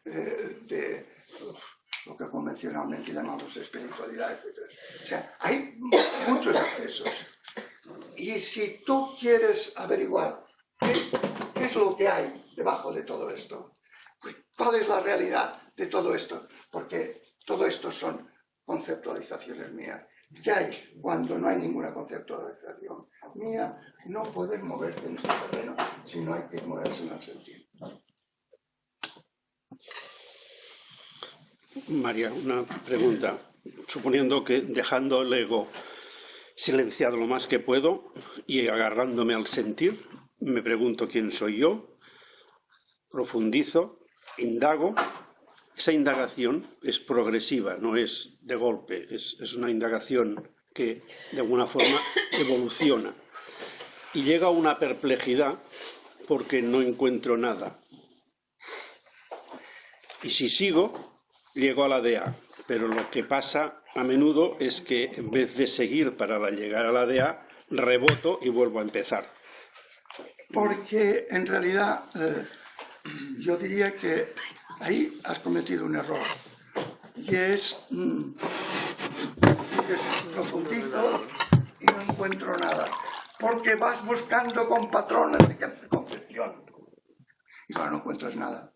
A: lo que convencionalmente llamamos espiritualidad, etc. O sea, hay muchos accesos. Y si tú quieres averiguar ¿Qué es lo que hay debajo de todo esto? ¿Cuál es la realidad de todo esto? Porque todo esto son conceptualizaciones mías. ¿Qué hay cuando no hay ninguna conceptualización mía? No puedes moverte en este terreno si no hay que moverse en el sentir.
I: María, una pregunta. Suponiendo que dejando el ego silenciado lo más que puedo y agarrándome al sentir, me pregunto quién soy yo, profundizo, indago. Esa indagación es progresiva, no es de golpe, es una indagación que de alguna forma evoluciona y llega a una perplejidad porque no encuentro nada. Y si sigo, llego a la DA, pero lo que pasa a menudo es que en vez de seguir para llegar a la DA, reboto y vuelvo a empezar.
A: Porque en realidad yo diría que ahí has cometido un error. Y es, dices, profundizo y no encuentro nada. Porque vas buscando con patrones de concepción. Y claro, no encuentras nada.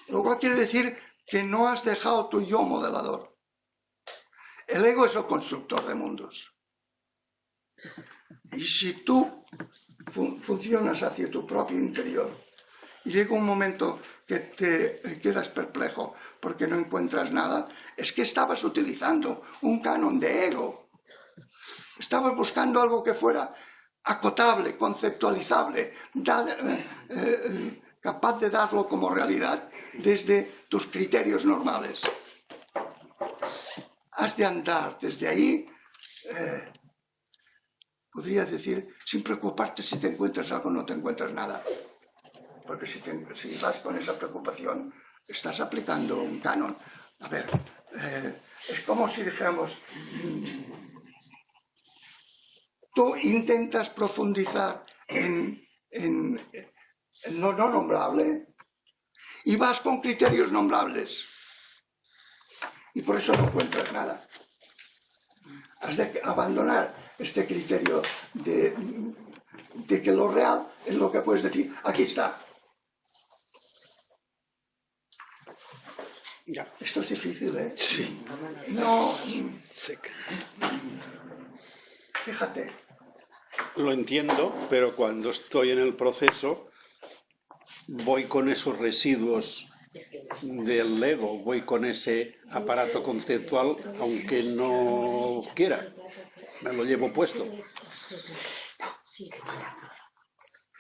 A: Lo cual quiere decir que no has dejado tu yo modelador. El ego es el constructor de mundos. Y si tú funcionas hacia tu propio interior y llega un momento que te quedas perplejo porque no encuentras nada, es que estabas utilizando un canon de ego. Estabas buscando algo que fuera acotable, conceptualizable, capaz de darlo como realidad desde tus criterios normales. Has de andar desde ahí, podría decir, sin preocuparte si te encuentras algo o no te encuentras nada. Porque si vas con esa preocupación, estás aplicando un canon. A ver, es como si dijéramos, tú intentas profundizar en lo no nombrable y vas con criterios nombrables. Y por eso no encuentras nada. Has de abandonar este criterio de que lo real es lo que puedes decir, aquí está.
I: Ya.
A: Esto es difícil, ¿eh?
I: Sí.
A: No. Fíjate.
I: Lo entiendo, pero cuando estoy en el proceso voy con esos residuos del ego, voy con ese aparato conceptual, aunque no quiera, me lo llevo puesto.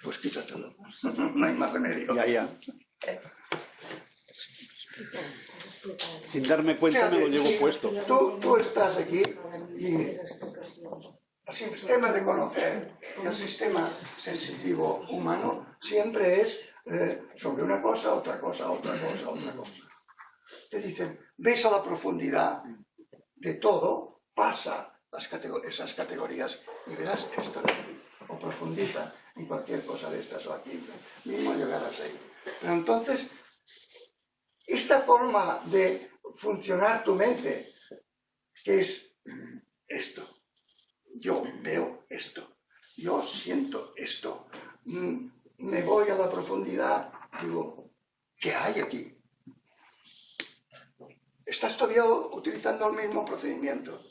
A: Pues quítatelo, no hay más remedio.
I: Ya. Sin darme cuenta me lo llevo puesto.
A: Tú estás aquí y el sistema de conocer y el sistema sensitivo humano siempre es sobre una cosa, otra cosa, otra cosa, otra cosa. Te dicen, ves a la profundidad de todo, pasa esas categorías y verás esto de aquí. O profundiza en cualquier cosa de estas o aquí, mismo llegarás ahí. Pero entonces, esta forma de funcionar tu mente, que es esto, yo veo esto, yo siento esto, me voy a la profundidad, digo, ¿qué hay aquí? Estás todavía utilizando el mismo procedimiento.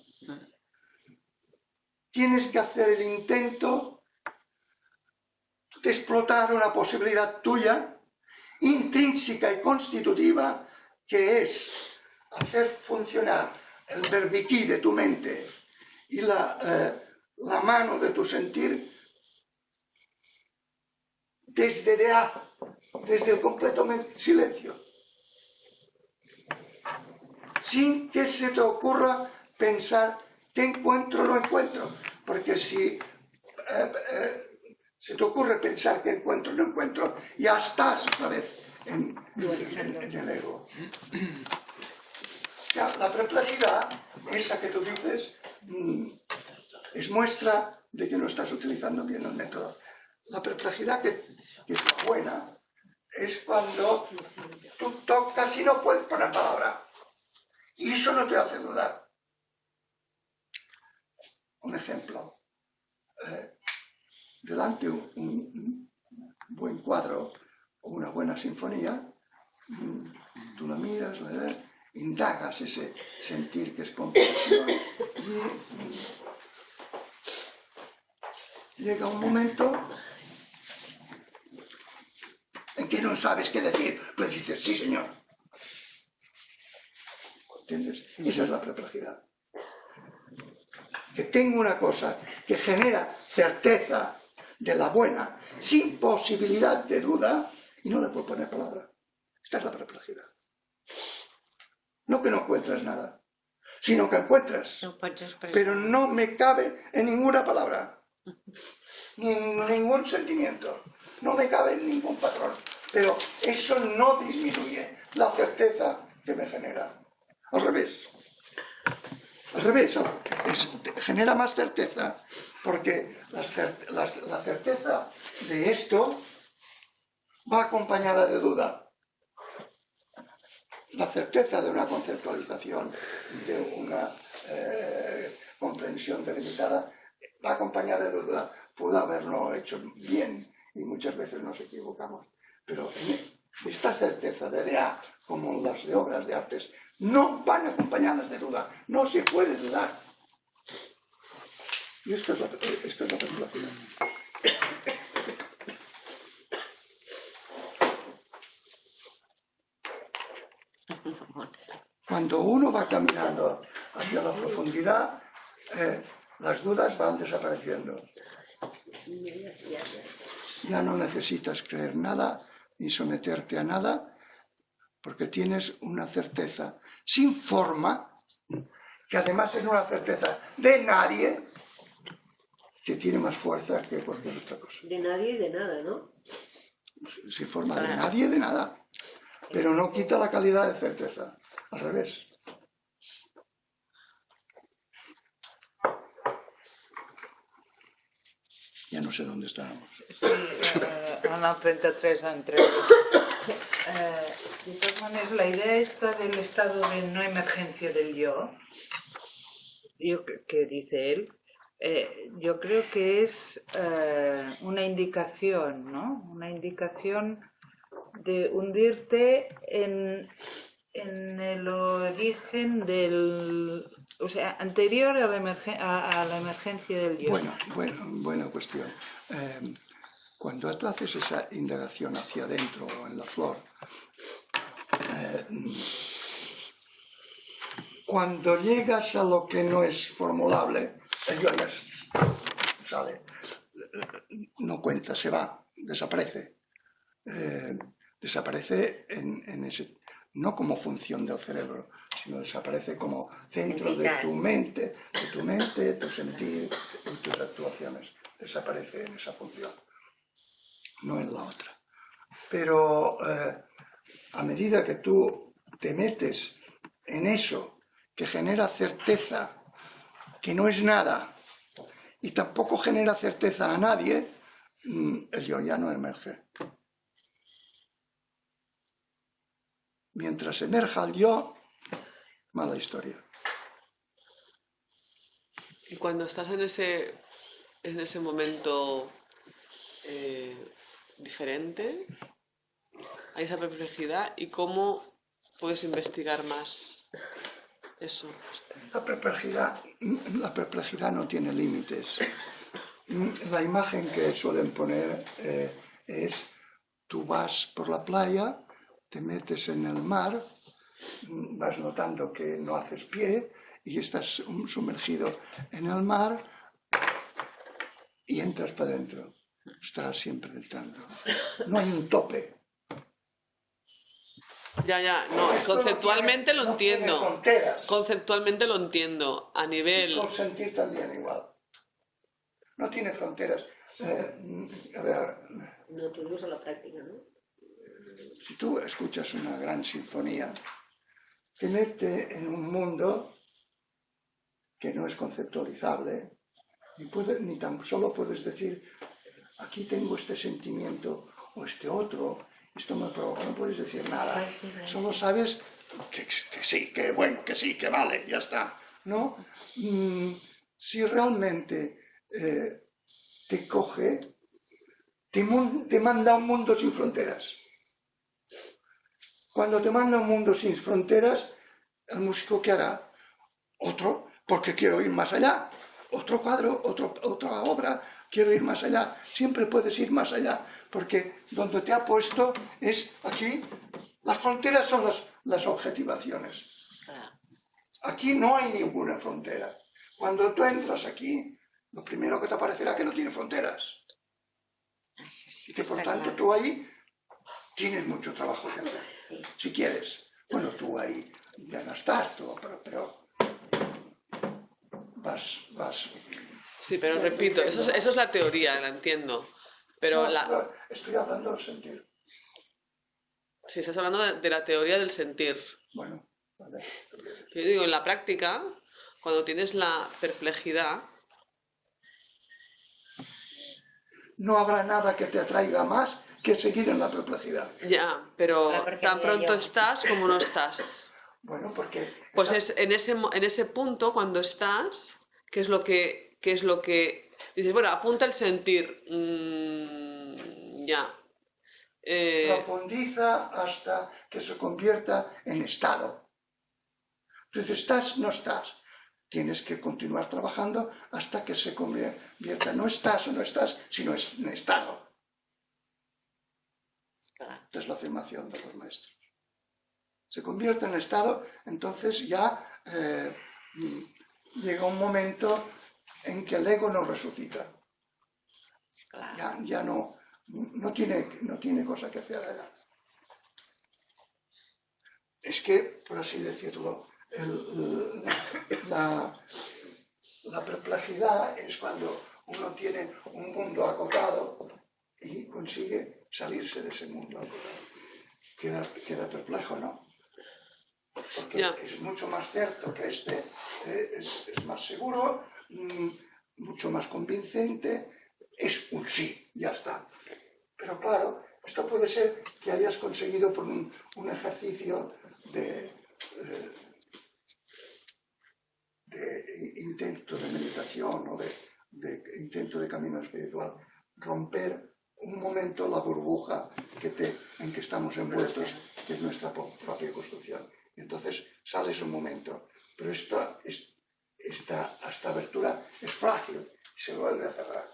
A: Tienes que hacer el intento de explotar una posibilidad tuya, intrínseca y constitutiva, que es hacer funcionar el verbiquí de tu mente y la mano de tu sentir desde el completo silencio, sin que se te ocurra pensar qué encuentro o no encuentro, porque si se te ocurre pensar qué encuentro o no encuentro, ya estás otra vez en el ego. O sea, la perplejidad, esa que tú dices, es muestra de que no estás utilizando bien el método. La perplejidad que es la buena es cuando tú tocas y no puedes poner palabra. Y eso no te hace dudar. Un ejemplo. delante un buen cuadro o una buena sinfonía, tú la miras, indagas ese sentir que es comprensión y llega un momento en que no sabes qué decir, pero dices, sí señor. ¿Entiendes? Esa es la perplejidad. Que tengo una cosa que genera certeza de la buena, sin posibilidad de duda, y no le puedo poner palabra. Esta es la perplejidad. No que no encuentras nada, sino que encuentras, pero no me cabe en ninguna palabra, ni en ningún sentimiento, no me cabe en ningún patrón, pero eso no disminuye la certeza que me genera. Al revés, genera más certeza, porque la certeza de esto va acompañada de duda. La certeza de una conceptualización, de una comprensión delimitada, va acompañada de duda. Pudo haberlo hecho bien y muchas veces nos equivocamos, pero esta certeza de DA, como las de obras de artes, no van acompañadas de duda, no se puede dudar. Y esto es la perspectiva. Cuando uno va caminando hacia la profundidad, las dudas van desapareciendo. Ya no necesitas creer nada ni someterte a nada, porque tienes una certeza sin forma, que además es una certeza de nadie, que tiene más fuerza que cualquier otra cosa.
J: De nadie y de nada, ¿no?
A: Sin forma de nadie, de nada. Pero no quita la calidad de certeza, al revés. Ya no sé dónde estábamos.
D: Sí, en el 33 entre... de todas maneras, la idea esta del estado de no emergencia del yo que dice él, yo creo que es una indicación, ¿no? Una indicación de hundirte en el origen del... O sea, anterior a la emergencia del yo.
A: Buena cuestión. Cuando tú haces esa indagación hacia adentro o en la flor, cuando llegas a lo que no es formulable, el yo ya sale, no cuenta, se va, desaparece. Desaparece en ese, no como función del cerebro, sino desaparece como centro de tu mente, tu sentir y tus actuaciones. Desaparece en esa función, no en la otra. Pero a medida que tú te metes en eso que genera certeza, que no es nada, y tampoco genera certeza a nadie, el yo ya no emerge. Mientras emerja el yo, mala historia.
F: Y cuando estás en ese momento diferente, hay esa perplejidad, ¿y cómo puedes investigar más eso?
A: La perplejidad no tiene límites. La imagen que suelen poner es, tú vas por la playa, te metes en el mar, vas notando que no haces pie y estás sumergido en el mar y entras para adentro. Estarás siempre entrando. No hay un tope.
F: Ya, no,
A: Esto
F: conceptualmente
A: no
F: lo
A: tiene
F: entiendo.
A: fronteras.
F: Conceptualmente lo entiendo. A nivel...
A: Y con sentir también igual. No tiene fronteras. A ver,
J: No, tú dices a la práctica, ¿no?
A: si tú escuchas una gran sinfonía, te mete en un mundo que no es conceptualizable, ni tan solo puedes decir, aquí tengo este sentimiento o este otro, esto me provoca, no puedes decir nada. Solo sabes que sí, que bueno, que sí, que vale, ya está. ¿No? Si realmente te coge, te manda a un mundo sin fronteras. Cuando te manda a un mundo sin fronteras, el músico ¿qué hará? Otro, porque quiero ir más allá. Otro cuadro, otra obra, quiero ir más allá. Siempre puedes ir más allá, porque donde te ha puesto es aquí. Las fronteras son las objetivaciones. Aquí no hay ninguna frontera. Cuando tú entras aquí, lo primero que te aparecerá que no tiene fronteras. Y que por tanto tú ahí tienes mucho trabajo que hacer. Si quieres. Bueno, tú ahí ya no estás, pero vas.
F: Sí, pero repito, eso es la teoría, la entiendo. Pero
A: no, estoy hablando del sentir.
F: Si estás hablando de la teoría del sentir.
A: Bueno, vale.
F: Yo digo, en la práctica, cuando tienes la perplejidad,
A: no habrá nada que te atraiga más que seguir en la perplejidad.
F: Ya, pero tan pronto estás como no estás.
A: Bueno, porque...
F: Pues es en ese punto, cuando estás, ¿qué es lo que dices? Bueno, apunta el sentir. Ya.
A: Profundiza hasta que se convierta en estado. Entonces, estás, no estás. Tienes que continuar trabajando hasta que se convierta. No estás o no estás, sino es en estado. Esta es la afirmación de los maestros. Se convierte en estado, entonces ya llega un momento en que el ego no resucita. Ya no tiene cosa que hacer allá. Es que, por así decirlo, la perplejidad es cuando uno tiene un mundo acotado y consigue salirse de ese mundo acotado. Queda perplejo, ¿no? Porque es mucho más cierto que este es más seguro, mucho más convincente, es un sí, ya está. Pero claro, esto puede ser que hayas conseguido por un ejercicio de intento de meditación o de intento de camino espiritual, romper un momento la burbuja en que estamos envueltos, que es nuestra propia construcción. Entonces sales un momento, pero esta abertura es frágil y se vuelve a cerrar.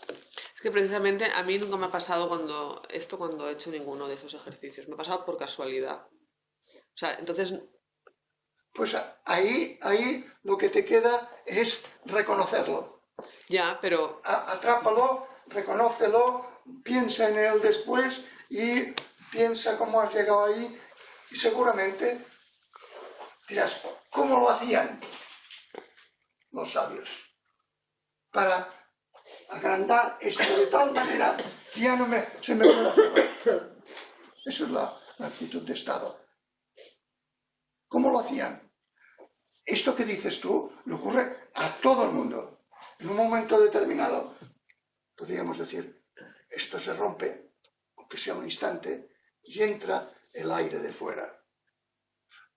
F: Es que precisamente a mí nunca me ha pasado cuando he hecho ninguno de esos ejercicios, me ha pasado por casualidad. O sea, entonces...
A: Pues ahí lo que te queda es reconocerlo.
F: Ya, pero...
A: Atrápalo, reconócelo, piensa en él después y piensa cómo has llegado ahí y seguramente dirás, ¿cómo lo hacían los sabios? Para agrandar esto de tal manera que ya se me puede hacer. Eso es la actitud de estado. ¿Cómo lo hacían? Esto que dices tú le ocurre a todo el mundo. En un momento determinado, podríamos decir, esto se rompe, aunque sea un instante, y entra el aire de fuera.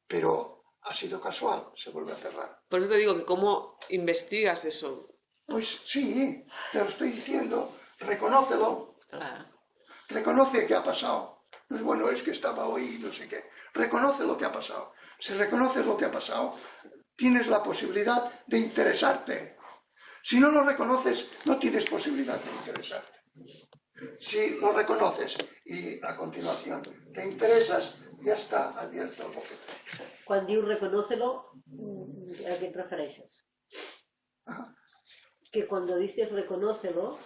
A: Pero ha sido casual, se vuelve a cerrar.
F: Por eso te digo que ¿cómo investigas eso?
A: Pues sí, te lo estoy diciendo, reconócelo.
B: Claro.
A: Reconoce qué ha pasado. No es bueno, es que estaba hoy, no sé qué. Reconoce lo que ha pasado. Si reconoces lo que ha pasado, tienes la posibilidad de interesarte. Si no lo reconoces, no tienes posibilidad de interesarte. Si lo reconoces y a continuación te interesas, ya está abierto el boquete.
J: Quan dius reconócelo, ¿a qué te refereixes? Que cuando dices reconócelo...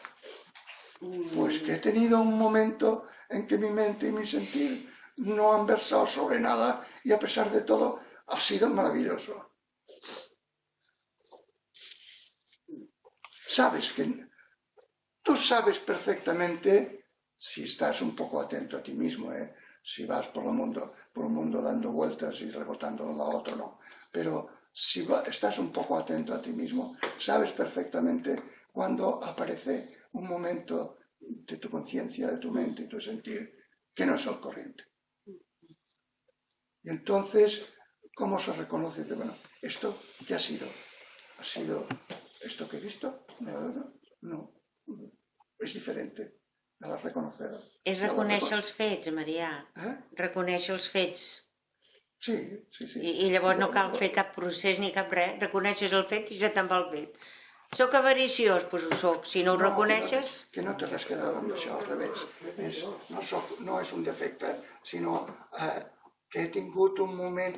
A: Pues que he tenido un momento en que mi mente y mi sentir no han versado sobre nada y a pesar de todo ha sido maravilloso. Tú sabes perfectamente, si estás un poco atento a ti mismo, si vas por un mundo dando vueltas y rebotando de un lado a otro, no. Pero si estás un poco atento a ti mismo, sabes perfectamente cuando aparece un momento de tu conciencia, de tu mente y tu sentir que no es el corriente. Y entonces, ¿cómo se reconoce? Bueno, ¿esto qué ha sido? ¿Ha sido esto que he visto? No. és diferent de la reconocer.
B: És reconèixer els fets, Marià. Reconèixer els fets.
A: Sí, sí, sí.
B: I llavors no cal fer cap procés ni cap res. Reconeixes el fet i ja te'n va el fet. Soc avariciós? Doncs ho soc. Si no ho reconeixes...
A: Que no té res que veure amb això, al revés. No és un defecte, sinó que he tingut un moment,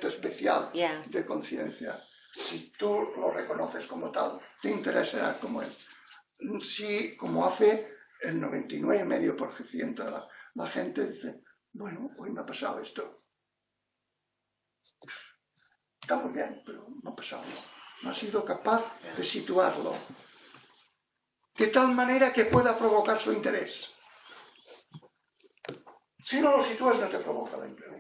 A: especial de conciencia. Si tú lo reconoces como tal, te interesará como él. Si, como hace el 99,5% de la gente, dice, bueno, hoy me ha pasado esto. Está muy bien, pero no ha pasado. No ha sido capaz de situarlo de tal manera que pueda provocar su interés. Si no lo sitúas, no te provoca el interés.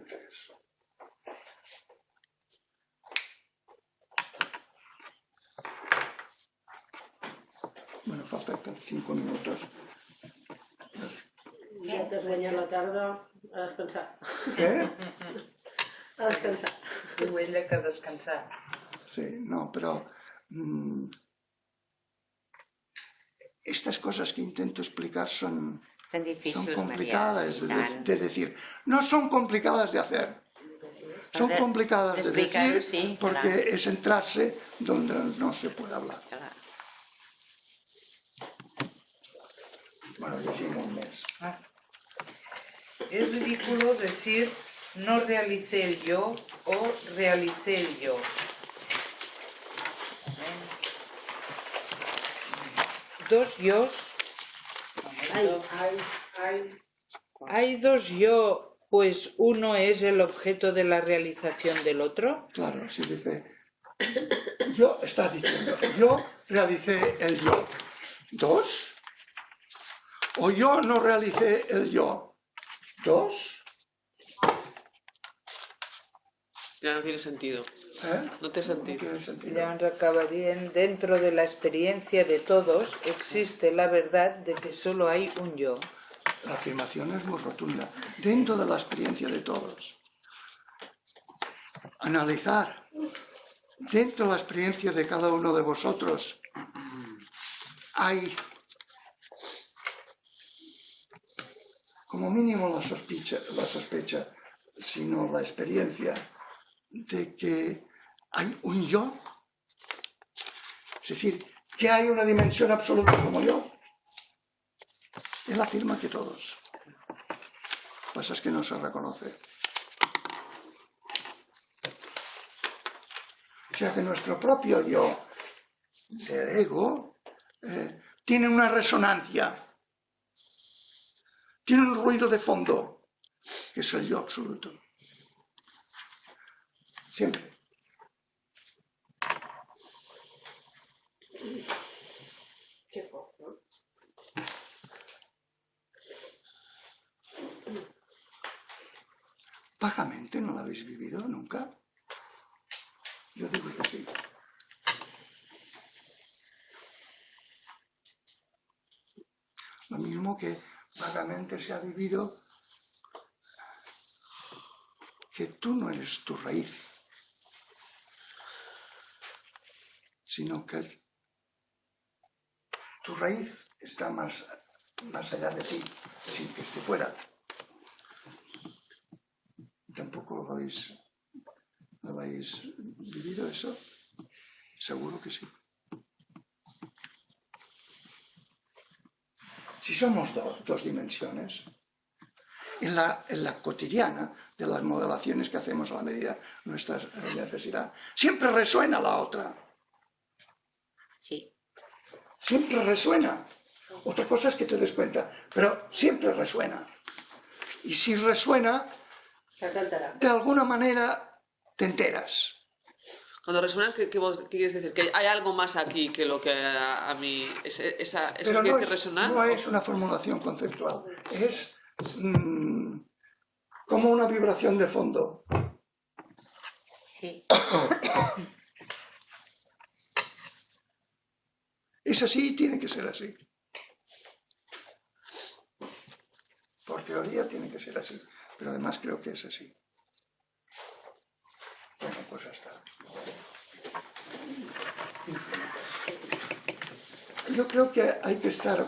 A: Bueno, faltan 5 minutos.
J: Si t'has guanyat la tarda, a descansar.
A: Què?
J: A descansar.
D: Diu ella que a descansar.
A: Sí, no, pero estas cosas que intento explicar son complicadas de decir. No son complicadas de hacer. Son complicadas de decir porque es entrarse donde no se puede hablar. Bueno, decimos un mes.
D: Es ridículo decir no realicé el yo o realicé el yo. Dos yos. Hay dos yo, pues uno es el objeto de la realización del otro.
A: Claro, si dice, yo, está diciendo, yo realicé el yo. Dos. O yo no realicé el yo. Dos.
F: Ya no tiene sentido. No té sentit.
D: Llavors acaba dient, dentro de la experiencia de todos existe la verdad de que solo hay un yo.
A: La afirmación es muy rotunda. Dentro de la experiencia de todos. Analizar. Dentro de la experiencia de cada uno de vosotros hay como mínimo la sospecha, sino la experiencia de que hay un yo, es decir, que hay una dimensión absoluta como yo. Él afirma que todos. Lo que pasa es que no se reconoce. O sea que nuestro propio yo del ego tiene una resonancia, tiene un ruido de fondo, que es el yo absoluto. Siempre.
J: Qué poco, ¿no?
A: Vagamente, ¿no lo habéis vivido nunca? Yo digo que sí. Lo mismo que vagamente se ha vivido que tú no eres tu raíz, sino que tu raíz está más allá de ti, sin que esté fuera. ¿Tampoco lo habéis vivido eso? Seguro que sí. Si somos dos dimensiones, en la cotidiana de las modelaciones que hacemos a la medida de nuestra necesidad, siempre resuena la otra.
B: Sí.
A: Siempre resuena. Otra cosa es que te des cuenta, pero siempre resuena. Y si resuena, de alguna manera te enteras.
F: Cuando resuena, ¿qué quieres decir? ¿Que hay algo más aquí que lo que a mí... ¿Eso tiene que resonar?
A: No es una formulación conceptual, es como una vibración de fondo.
B: Sí.
A: Es así y tiene que ser así. Por teoría tiene que ser así, pero además creo que es así. Bueno, pues hasta. yo creo que hay que estar,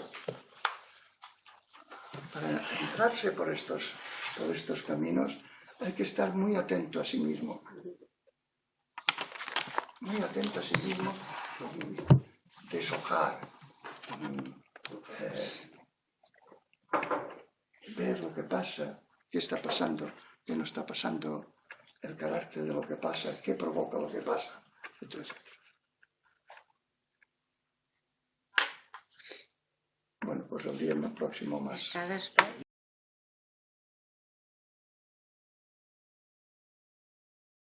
A: para entrarse por estos caminos, hay que estar muy atento a sí mismo. Muy atento a sí mismo, deshojar, ver lo que pasa, qué está pasando, qué no está pasando, el carácter de lo que pasa, qué provoca lo que pasa, etc. etcétera. Bueno, pues el día próximo más.